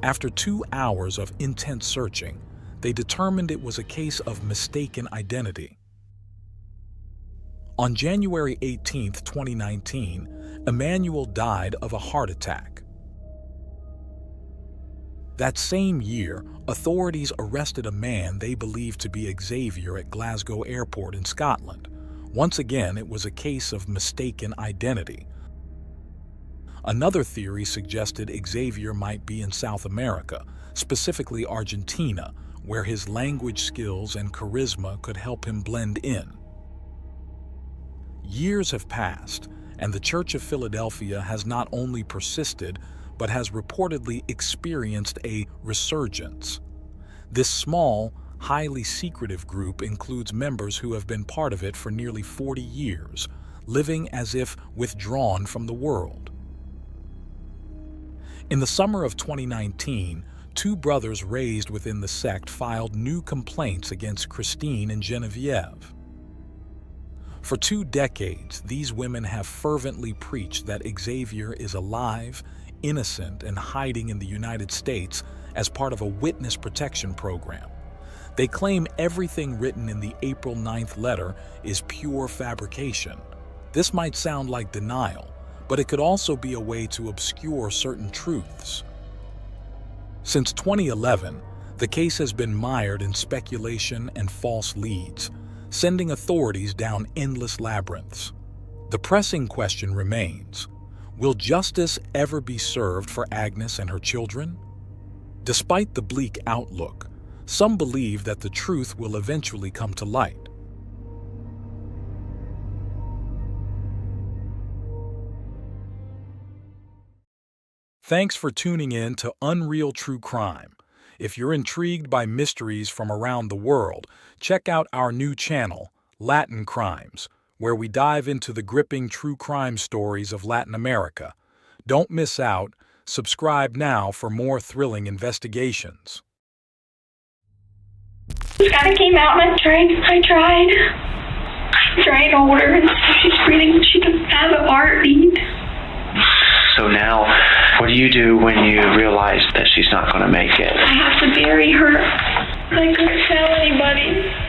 After 2 hours of intense searching, they determined it was a case of mistaken identity. On January 18, 2019, Emmanuel died of a heart attack. That same year, authorities arrested a man they believed to be Xavier at Glasgow Airport in Scotland. Once again, it was a case of mistaken identity. Another theory suggested Xavier might be in South America, specifically Argentina, where his language skills and charisma could help him blend in. Years have passed, and the Church of Philadelphia has not only persisted, but has reportedly experienced a resurgence. This small, highly secretive group includes members who have been part of it for nearly 40 years, living as if withdrawn from the world. In the summer of 2019, 2 brothers raised within the sect filed new complaints against Christine and Genevieve. For 2 decades, these women have fervently preached that Xavier is alive, innocent, and hiding in the United States as part of a witness protection program. They claim everything written in the April 9th letter is pure fabrication. This might sound like denial, but it could also be a way to obscure certain truths. Since 2011, the case has been mired in speculation and false leads, sending authorities down endless labyrinths. The pressing question remains: will justice ever be served for Agnes and her children? Despite the bleak outlook, some believe that the truth will eventually come to light. Thanks for tuning in to Unreal True Crime. If you're intrigued by mysteries from around the world, check out our new channel, Latin Crimes, where we dive into the gripping true crime stories of Latin America. Don't miss out. Subscribe now for more thrilling investigations. She kind of came out and I tried to hold her and she's breathing. She doesn't have a heartbeat. So now, what do you do when you realize that she's not going to make it? I have to bury her. I couldn't tell anybody.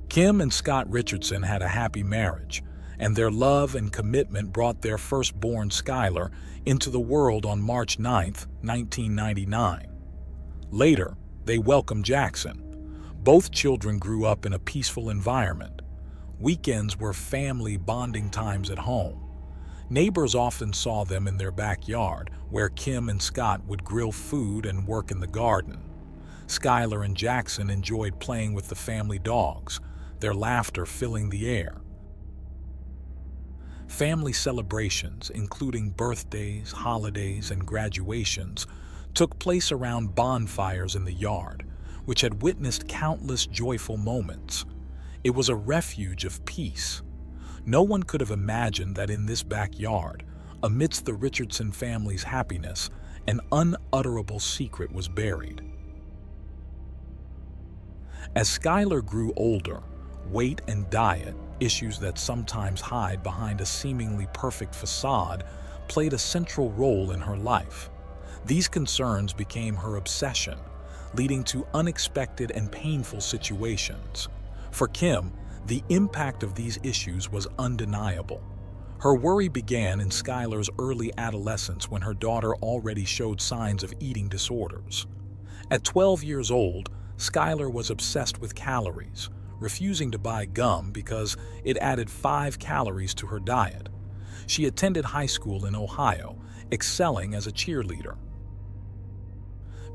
Kim and Scott Richardson had a happy marriage, and their love and commitment brought their firstborn Skylar into the world on March 9, 1999. Later, they welcomed Jackson. Both children grew up in a peaceful environment. Weekends were family bonding times at home. Neighbors often saw them in their backyard, where Kim and Scott would grill food and work in the garden. Skylar and Jackson enjoyed playing with the family dogs, their laughter filling the air. Family celebrations, including birthdays, holidays, and graduations, took place around bonfires in the yard, which had witnessed countless joyful moments. It was a refuge of peace. No one could have imagined that in this backyard, amidst the Richardson family's happiness, an unutterable secret was buried. As Skylar grew older, weight and diet, issues that sometimes hide behind a seemingly perfect facade, played a central role in her life. These concerns became her obsession, leading to unexpected and painful situations. For Kim, the impact of these issues was undeniable. Her worry began in Skylar's early adolescence when her daughter already showed signs of eating disorders. At 12 years old, Skylar was obsessed with calories, refusing to buy gum because it added 5 calories to her diet. She attended high school in Ohio, excelling as a cheerleader.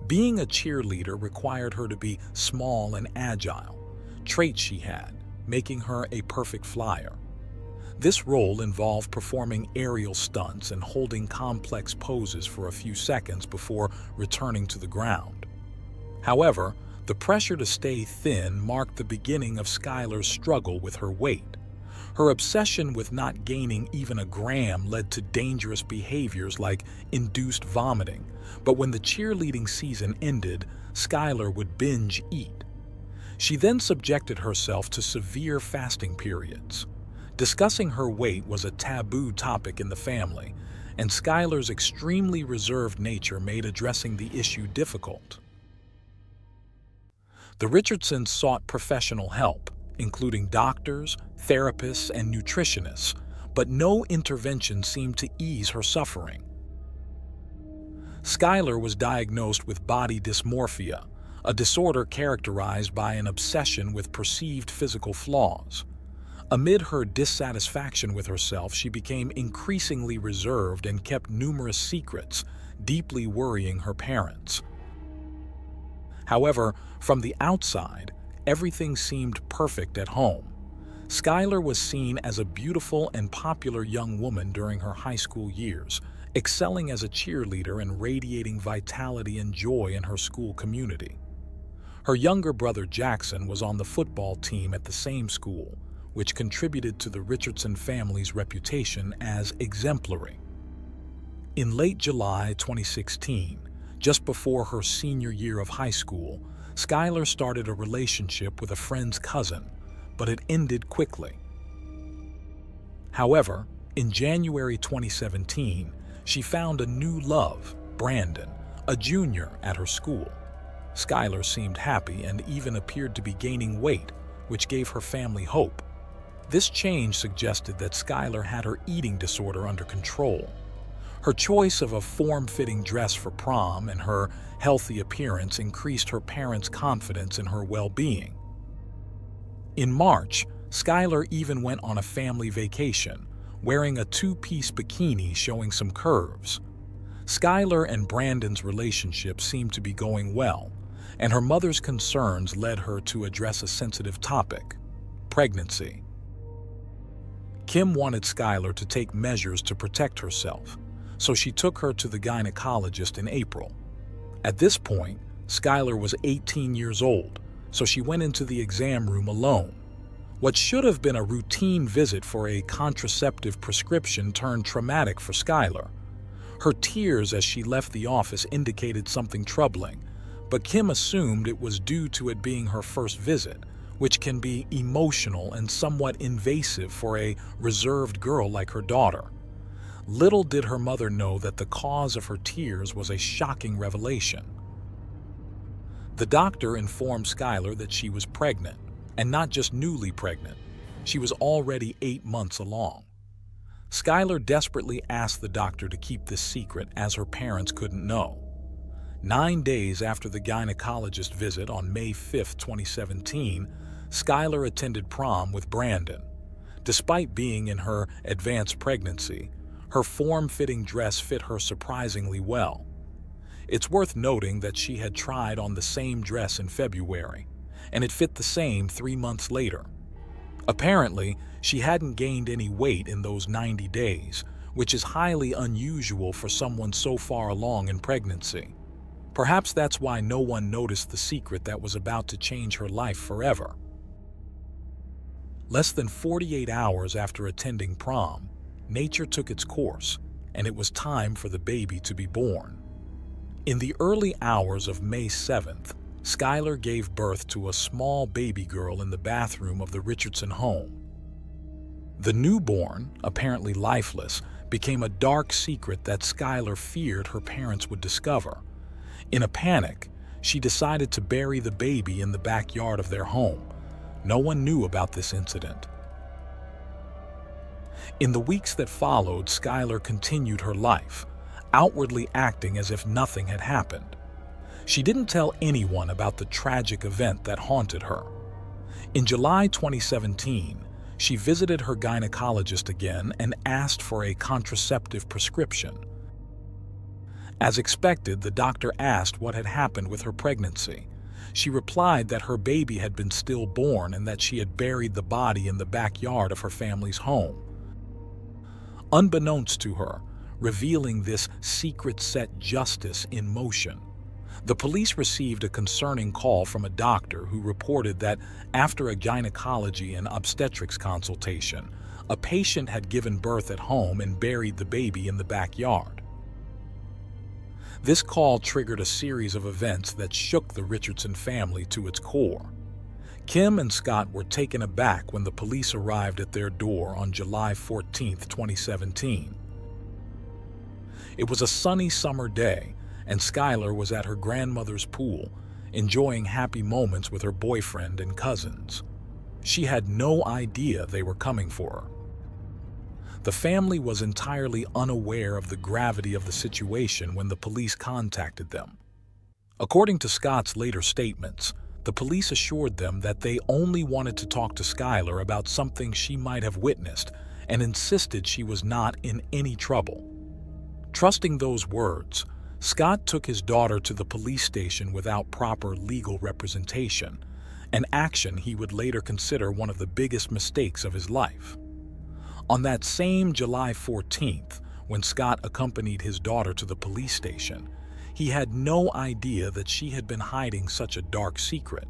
Being a cheerleader required her to be small and agile, traits she had, making her a perfect flyer. This role involved performing aerial stunts and holding complex poses for a few seconds before returning to the ground. However, the pressure to stay thin marked the beginning of Skylar's struggle with her weight. Her obsession with not gaining even a gram led to dangerous behaviors like induced vomiting, but when the cheerleading season ended, Skylar would binge eat. She then subjected herself to severe fasting periods. Discussing her weight was a taboo topic in the family, and Skylar's extremely reserved nature made addressing the issue difficult. The Richardsons sought professional help, including doctors, therapists, and nutritionists, but no intervention seemed to ease her suffering. Skylar was diagnosed with body dysmorphia, a disorder characterized by an obsession with perceived physical flaws. Amid her dissatisfaction with herself, she became increasingly reserved and kept numerous secrets, deeply worrying her parents. However, from the outside, everything seemed perfect at home. Skylar was seen as a beautiful and popular young woman during her high school years, excelling as a cheerleader and radiating vitality and joy in her school community. Her younger brother Jackson was on the football team at the same school, which contributed to the Richardson family's reputation as exemplary. In late July 2016, just before her senior year of high school, Skylar started a relationship with a friend's cousin, but it ended quickly. However, in January 2017, she found a new love, Brandon, a junior at her school. Skylar seemed happy and even appeared to be gaining weight, which gave her family hope. This change suggested that Skylar had her eating disorder under control. Her choice of a form-fitting dress for prom and her healthy appearance increased her parents' confidence in her well-being. In March, Skylar even went on a family vacation, wearing a 2-piece bikini showing some curves. Skylar and Brandon's relationship seemed to be going well, and her mother's concerns led her to address a sensitive topic: pregnancy. Kim wanted Skylar to take measures to protect herself, so she took her to the gynecologist in April. At this point, Skylar was 18 years old, so she went into the exam room alone. What should have been a routine visit for a contraceptive prescription turned traumatic for Skylar. Her tears as she left the office indicated something troubling, but Kim assumed it was due to it being her first visit, which can be emotional and somewhat invasive for a reserved girl like her daughter. Little did her mother know that the cause of her tears was a shocking revelation. The doctor informed Skylar that she was pregnant, and not just newly pregnant. She was already 8 months along. Skylar desperately asked the doctor to keep this secret as her parents couldn't know. 9 days after the gynecologist visit on May 5, 2017, Skylar attended prom with Brandon. Despite being in her advanced pregnancy, her form-fitting dress fit her surprisingly well. It's worth noting that she had tried on the same dress in February, and it fit the same 3 months later. Apparently, she hadn't gained any weight in those 90 days, which is highly unusual for someone so far along in pregnancy. Perhaps that's why no one noticed the secret that was about to change her life forever. Less than 48 hours after attending prom, nature took its course, and it was time for the baby to be born. In the early hours of May 7th, Skylar gave birth to a small baby girl in the bathroom of the Richardson home. The newborn, apparently lifeless, became a dark secret that Skylar feared her parents would discover. In a panic, she decided to bury the baby in the backyard of their home. No one knew about this incident. In the weeks that followed, Skylar continued her life, outwardly acting as if nothing had happened. She didn't tell anyone about the tragic event that haunted her. In July 2017, she visited her gynecologist again and asked for a contraceptive prescription. As expected, the doctor asked what had happened with her pregnancy. She replied that her baby had been stillborn and that she had buried the body in the backyard of her family's home. Unbeknownst to her, revealing this secret set justice in motion, the police received a concerning call from a doctor who reported that after a gynecology and obstetrics consultation, a patient had given birth at home and buried the baby in the backyard. This call triggered a series of events that shook the Richardson family to its core. Kim and Scott were taken aback when the police arrived at their door on July 14, 2017. It was a sunny summer day, and Skylar was at her grandmother's pool, enjoying happy moments with her boyfriend and cousins. She had no idea they were coming for her. The family was entirely unaware of the gravity of the situation when the police contacted them. According to Scott's later statements, the police assured them that they only wanted to talk to Skylar about something she might have witnessed and insisted she was not in any trouble. Trusting those words, Scott took his daughter to the police station without proper legal representation, an action he would later consider one of the biggest mistakes of his life. On that same July 14th, when Scott accompanied his daughter to the police station, he had no idea that she had been hiding such a dark secret.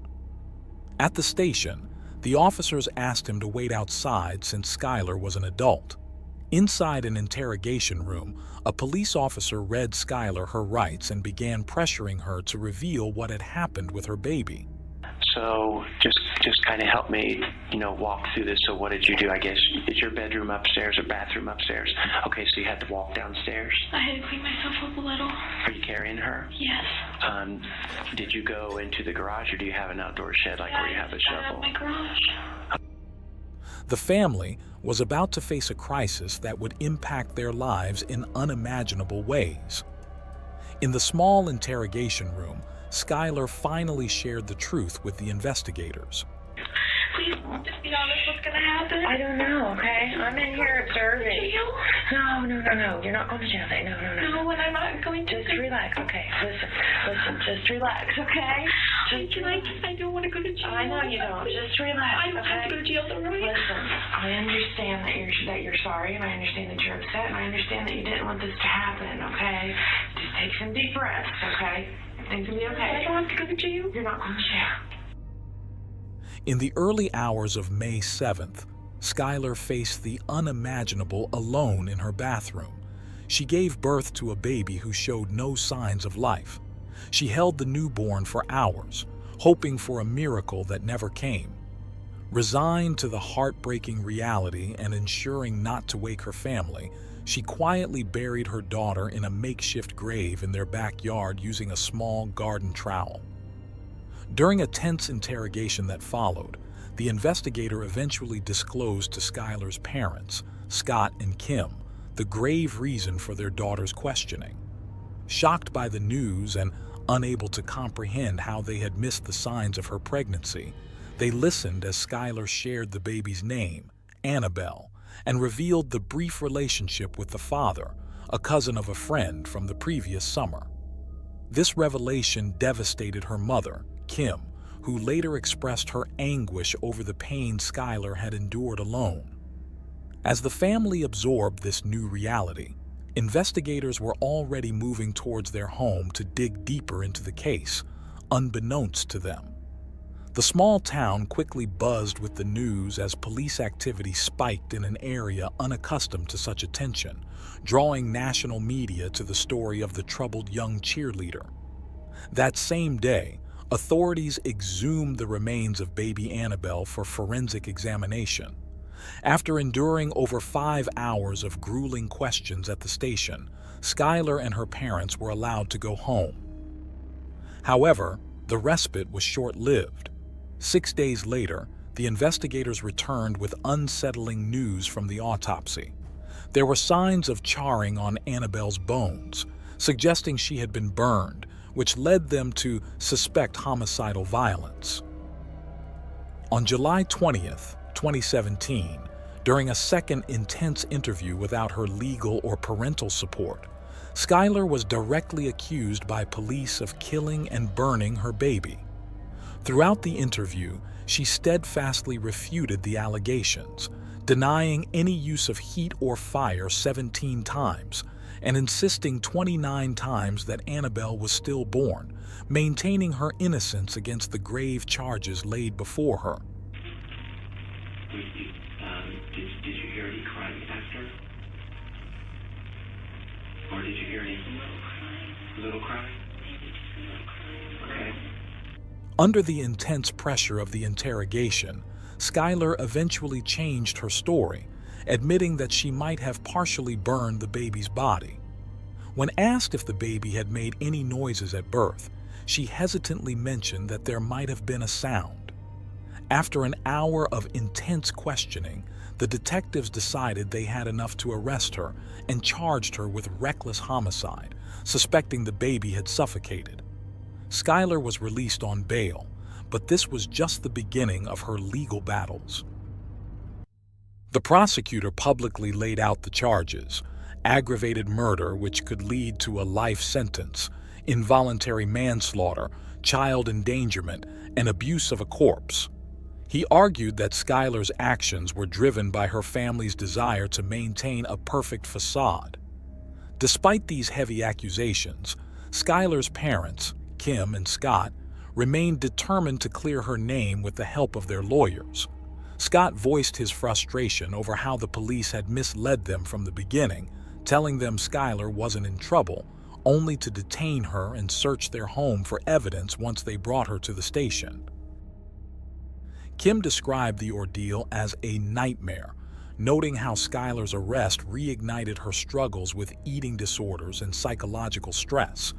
At the station, the officers asked him to wait outside since Skylar was an adult. Inside an interrogation room, a police officer read Skylar her rights and began pressuring her to reveal what had happened with her baby. So just kind of help me, walk through this. So what did you do? I guess, is your bedroom upstairs or bathroom upstairs? Okay, so you had to walk downstairs? I had to clean myself up a little. Are you carrying her? Yes. Did you go into the garage, or do you have an outdoor shed where you have a I have shovel? my garage. The family was about to face a crisis that would impact their lives in unimaginable ways. In the small interrogation room, Skylar finally shared the truth with the investigators. Please, just be honest, what's gonna happen? I don't know, okay? I'm in here observing. Jail? No. You're not going to jail today. No. No, and I'm not going to. Just relax, okay? Listen, just relax, okay? I don't want to go to jail. I know you don't. Just relax, I don't have to go to jail, though, right? Listen, I understand that you're sorry, and I understand that you're upset, and I understand that you didn't want this to happen, okay? Just take some deep breaths, okay? Things will be okay. I don't have to go to jail. You're not going to jail. In the early hours of May 7th, Skylar faced the unimaginable alone in her bathroom. She gave birth to a baby who showed no signs of life. She held the newborn for hours, hoping for a miracle that never came. Resigned to the heartbreaking reality and ensuring not to wake her family, she quietly buried her daughter in a makeshift grave in their backyard using a small garden trowel. During a tense interrogation that followed, the investigator eventually disclosed to Skylar's parents, Scott and Kim, the grave reason for their daughter's questioning. Shocked by the news and unable to comprehend how they had missed the signs of her pregnancy, they listened as Skylar shared the baby's name, Annabelle, and revealed the brief relationship with the father, a cousin of a friend from the previous summer. This revelation devastated her mother, Kim, who later expressed her anguish over the pain Skylar had endured alone. As the family absorbed this new reality, investigators were already moving towards their home to dig deeper into the case, unbeknownst to them. The small town quickly buzzed with the news as police activity spiked in an area unaccustomed to such attention, drawing national media to the story of the troubled young cheerleader. That same day, authorities exhumed the remains of baby Annabelle for forensic examination. After enduring over 5 hours of grueling questions at the station, Skylar and her parents were allowed to go home. However, the respite was short-lived. 6 days later, the investigators returned with unsettling news from the autopsy. There were signs of charring on Annabelle's bones, suggesting she had been burned, which led them to suspect homicidal violence. On July 20th, 2017, during a second intense interview without her legal or parental support, Skylar was directly accused by police of killing and burning her baby. Throughout the interview, she steadfastly refuted the allegations, denying any use of heat or fire 17 times, and insisting 29 times that Annabelle was stillborn, maintaining her innocence against the grave charges laid before her. Did you hear any crying after? Or did you hear any little crying? Okay. Under the intense pressure of the interrogation, Skylar eventually changed her story, admitting that she might have partially burned the baby's body. When asked if the baby had made any noises at birth, she hesitantly mentioned that there might have been a sound. After an hour of intense questioning, the detectives decided they had enough to arrest her and charged her with reckless homicide, suspecting the baby had suffocated. Skylar was released on bail, but this was just the beginning of her legal battles. The prosecutor publicly laid out the charges: aggravated murder, which could lead to a life sentence, involuntary manslaughter, child endangerment, and abuse of a corpse. He argued that Skylar's actions were driven by her family's desire to maintain a perfect facade. Despite these heavy accusations, Skylar's parents, Kim and Scott, remained determined to clear her name with the help of their lawyers. Scott voiced his frustration over how the police had misled them from the beginning, telling them Skylar wasn't in trouble, only to detain her and search their home for evidence once they brought her to the station. Kim described the ordeal as a nightmare, noting how Skylar's arrest reignited her struggles with eating disorders and psychological stress.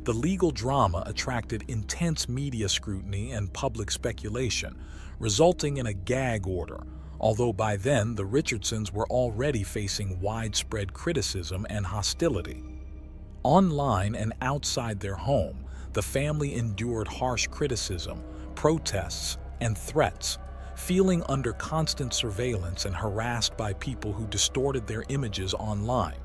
The legal drama attracted intense media scrutiny and public speculation, resulting in a gag order, although by then the Richardsons were already facing widespread criticism and hostility. Online and outside their home, the family endured harsh criticism, protests, and threats, feeling under constant surveillance and harassed by people who distorted their images online.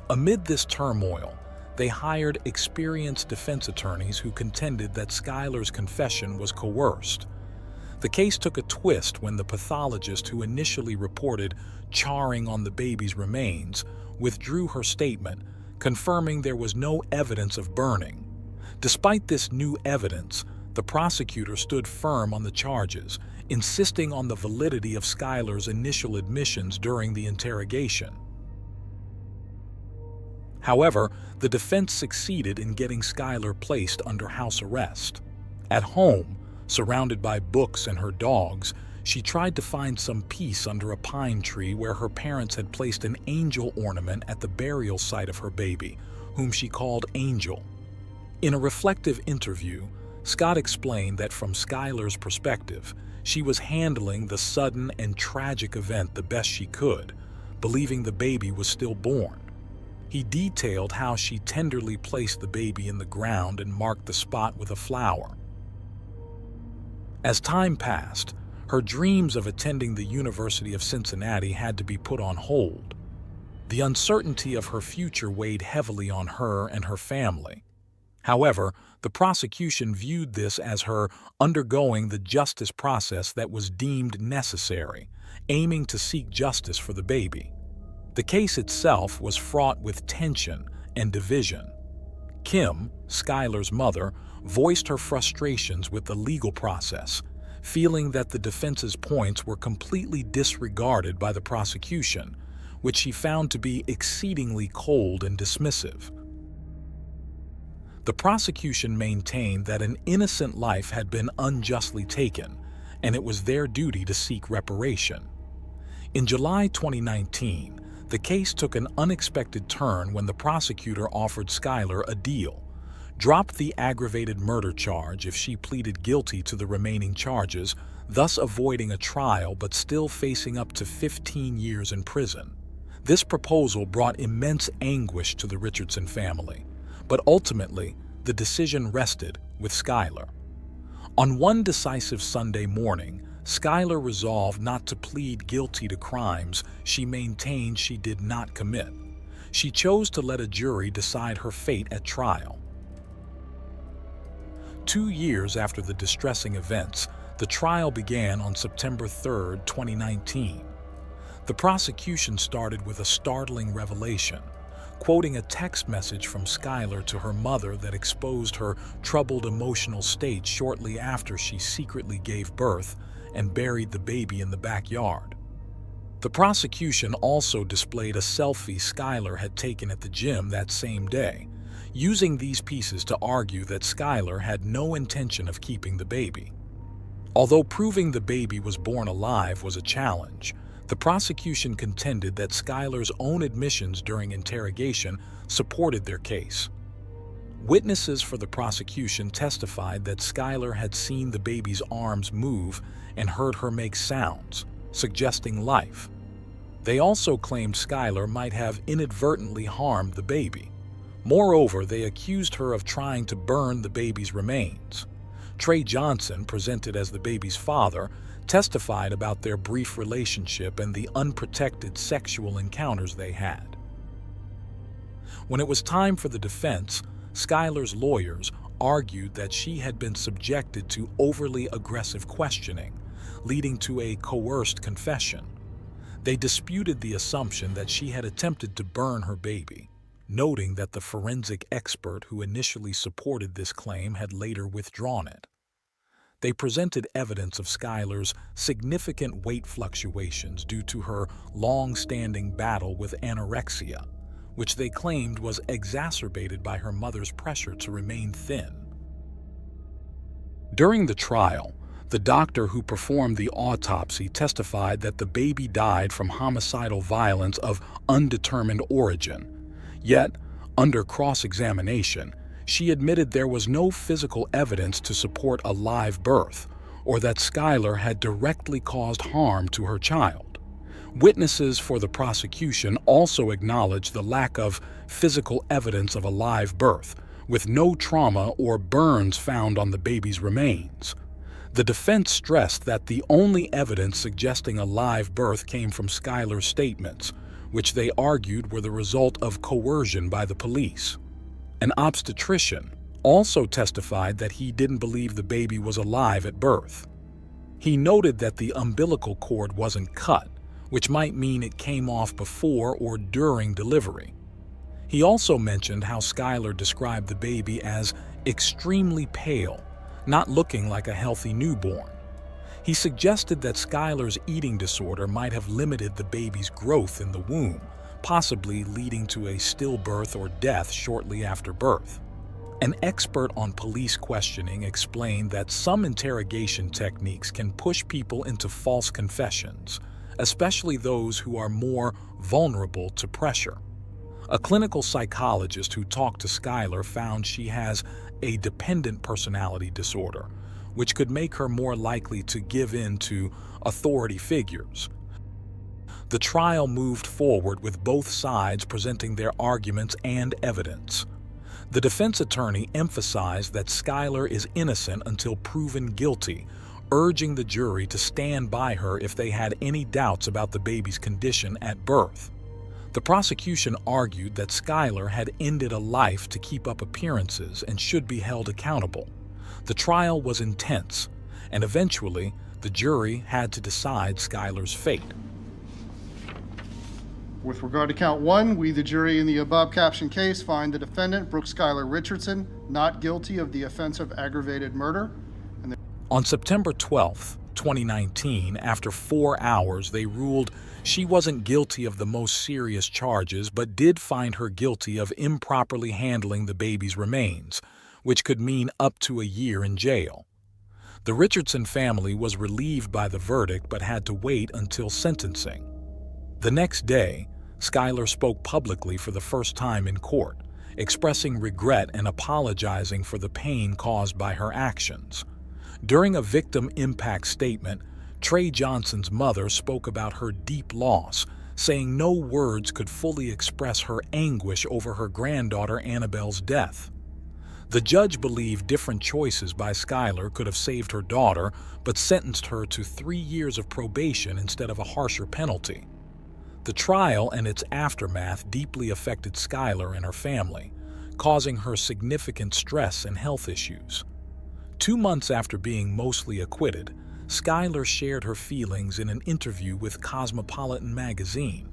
Amid this turmoil, they hired experienced defense attorneys who contended that Skylar's confession was coerced. The case took a twist when the pathologist who initially reported charring on the baby's remains withdrew her statement, confirming there was no evidence of burning. Despite this new evidence, the prosecutor stood firm on the charges, insisting on the validity of Skylar's initial admissions during the interrogation. However, the defense succeeded in getting Skylar placed under house arrest. At home, surrounded by books and her dogs, she tried to find some peace under a pine tree where her parents had placed an angel ornament at the burial site of her baby, whom she called Angel. In a reflective interview, Scott explained that from Skylar's perspective, she was handling the sudden and tragic event the best she could, believing the baby was stillborn. He detailed how she tenderly placed the baby in the ground and marked the spot with a flower. As time passed, her dreams of attending the University of Cincinnati had to be put on hold. The uncertainty of her future weighed heavily on her and her family. However, the prosecution viewed this as her undergoing the justice process that was deemed necessary, aiming to seek justice for the baby. The case itself was fraught with tension and division. Kim, Skylar's mother, voiced her frustrations with the legal process, feeling that the defense's points were completely disregarded by the prosecution, which she found to be exceedingly cold and dismissive. The prosecution maintained that an innocent life had been unjustly taken, and it was their duty to seek reparation. In July 2019, the case took an unexpected turn when the prosecutor offered Skylar a deal: drop the aggravated murder charge if she pleaded guilty to the remaining charges, thus avoiding a trial but still facing up to 15 years in prison. This proposal brought immense anguish to the Richardson family, but ultimately, the decision rested with Skylar. On one decisive Sunday morning, Skylar resolved not to plead guilty to crimes she maintained she did not commit. She chose to let a jury decide her fate at trial. 2 years after the distressing events, the trial began on September 3, 2019. The prosecution started with a startling revelation, quoting a text message from Skylar to her mother that exposed her troubled emotional state shortly after she secretly gave birth and buried the baby in the backyard. The prosecution also displayed a selfie Skylar had taken at the gym that same day, using these pieces to argue that Skylar had no intention of keeping the baby. Although proving the baby was born alive was a challenge, the prosecution contended that Skylar's own admissions during interrogation supported their case. Witnesses for the prosecution testified that Skylar had seen the baby's arms move and heard her make sounds, suggesting life. They also claimed Skylar might have inadvertently harmed the baby. Moreover, they accused her of trying to burn the baby's remains. Trey Johnson, presented as the baby's father, testified about their brief relationship and the unprotected sexual encounters they had. When it was time for the defense, Skylar's lawyers argued that she had been subjected to overly aggressive questioning, leading to a coerced confession. They disputed the assumption that she had attempted to burn her baby, noting that the forensic expert who initially supported this claim had later withdrawn it. They presented evidence of Skylar's significant weight fluctuations due to her long-standing battle with anorexia, which they claimed was exacerbated by her mother's pressure to remain thin. During the trial, the doctor who performed the autopsy testified that the baby died from homicidal violence of undetermined origin. Yet, under cross-examination, she admitted there was no physical evidence to support a live birth, or that Skylar had directly caused harm to her child. Witnesses for the prosecution also acknowledged the lack of physical evidence of a live birth, with no trauma or burns found on the baby's remains. The defense stressed that the only evidence suggesting a live birth came from Skylar's statements, which they argued were the result of coercion by the police. An obstetrician also testified that he didn't believe the baby was alive at birth. He noted that the umbilical cord wasn't cut, which might mean it came off before or during delivery. He also mentioned how Skylar described the baby as extremely pale, not looking like a healthy newborn. He suggested that Skylar's eating disorder might have limited the baby's growth in the womb, possibly leading to a stillbirth or death shortly after birth. An expert on police questioning explained that some interrogation techniques can push people into false confessions, especially those who are more vulnerable to pressure. A clinical psychologist who talked to Skylar found she has a dependent personality disorder, which could make her more likely to give in to authority figures. The trial moved forward with both sides presenting their arguments and evidence. The defense attorney emphasized that Skylar is innocent until proven guilty, urging the jury to stand by her if they had any doubts about the baby's condition at birth. The prosecution argued that Skylar had ended a life to keep up appearances and should be held accountable. The trial was intense, and eventually, the jury had to decide Skylar's fate. With regard to count one, we, the jury in the above captioned case, find the defendant, Brooke Skylar Richardson, not guilty of the offense of aggravated murder. On September 12, 2019, after 4 hours, they ruled she wasn't guilty of the most serious charges, but did find her guilty of improperly handling the baby's remains, which could mean up to a year in jail. The Richardson family was relieved by the verdict but had to wait until sentencing. The next day, Skylar spoke publicly for the first time in court, expressing regret and apologizing for the pain caused by her actions. During a victim impact statement, Trey Johnson's mother spoke about her deep loss, saying no words could fully express her anguish over her granddaughter Annabelle's death. The judge believed different choices by Skylar could have saved her daughter, but sentenced her to 3 years of probation instead of a harsher penalty. The trial and its aftermath deeply affected Skylar and her family, causing her significant stress and health issues. 2 months after being mostly acquitted, Skylar shared her feelings in an interview with Cosmopolitan magazine.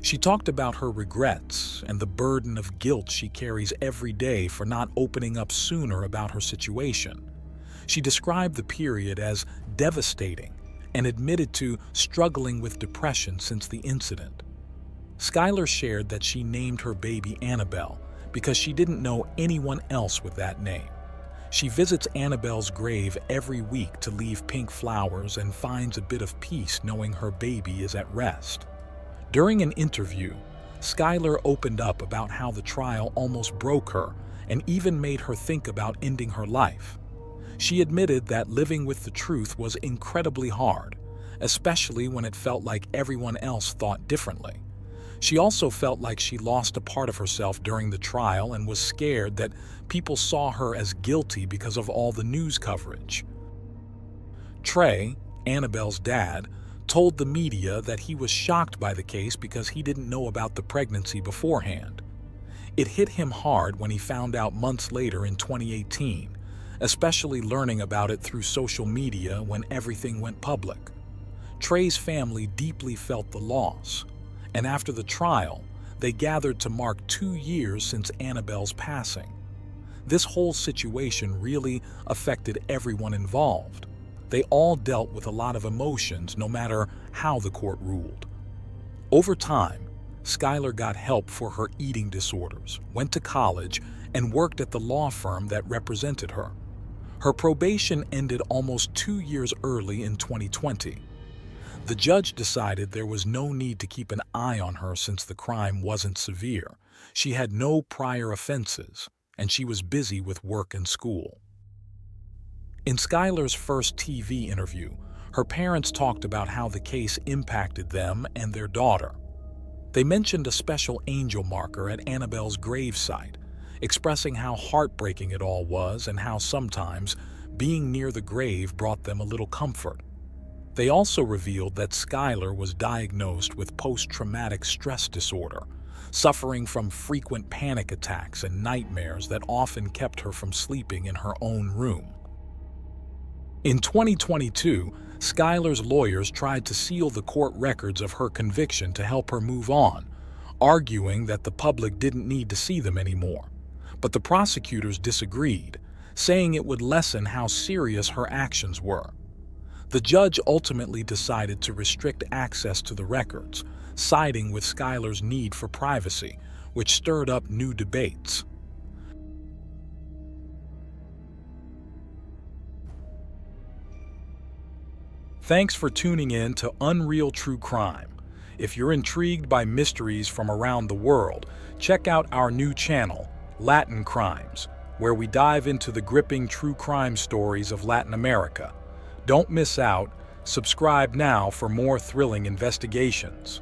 She talked about her regrets and the burden of guilt she carries every day for not opening up sooner about her situation. She described the period as devastating and admitted to struggling with depression since the incident. Skylar shared that she named her baby Annabelle because she didn't know anyone else with that name. She visits Annabelle's grave every week to leave pink flowers and finds a bit of peace knowing her baby is at rest. During an interview, Skylar opened up about how the trial almost broke her and even made her think about ending her life. She admitted that living with the truth was incredibly hard, especially when it felt like everyone else thought differently. She also felt like she lost a part of herself during the trial and was scared that people saw her as guilty because of all the news coverage. Trey, Annabelle's dad, told the media that he was shocked by the case because he didn't know about the pregnancy beforehand. It hit him hard when he found out months later in 2018, especially learning about it through social media when everything went public. Trey's family deeply felt the loss, and after the trial, they gathered to mark 2 years since Annabelle's passing. This whole situation really affected everyone involved. They all dealt with a lot of emotions no matter how the court ruled. Over time, Skylar got help for her eating disorders, went to college, and worked at the law firm that represented her. Her probation ended almost 2 years early in 2020. The judge decided there was no need to keep an eye on her since the crime wasn't severe. She had no prior offenses, and she was busy with work and school. In Skylar's first TV interview, her parents talked about how the case impacted them and their daughter. They mentioned a special angel marker at Annabelle's gravesite, expressing how heartbreaking it all was and how sometimes being near the grave brought them a little comfort. They also revealed that Skylar was diagnosed with post-traumatic stress disorder, suffering from frequent panic attacks and nightmares that often kept her from sleeping in her own room. In 2022, Skylar's lawyers tried to seal the court records of her conviction to help her move on, arguing that the public didn't need to see them anymore. But the prosecutors disagreed, saying it would lessen how serious her actions were. The judge ultimately decided to restrict access to the records, siding with Skylar's need for privacy, which stirred up new debates. Thanks for tuning in to Unreal True Crime. If you're intrigued by mysteries from around the world, check out our new channel, Latin Crimes, where we dive into the gripping true crime stories of Latin America. Don't miss out. Subscribe now for more thrilling investigations.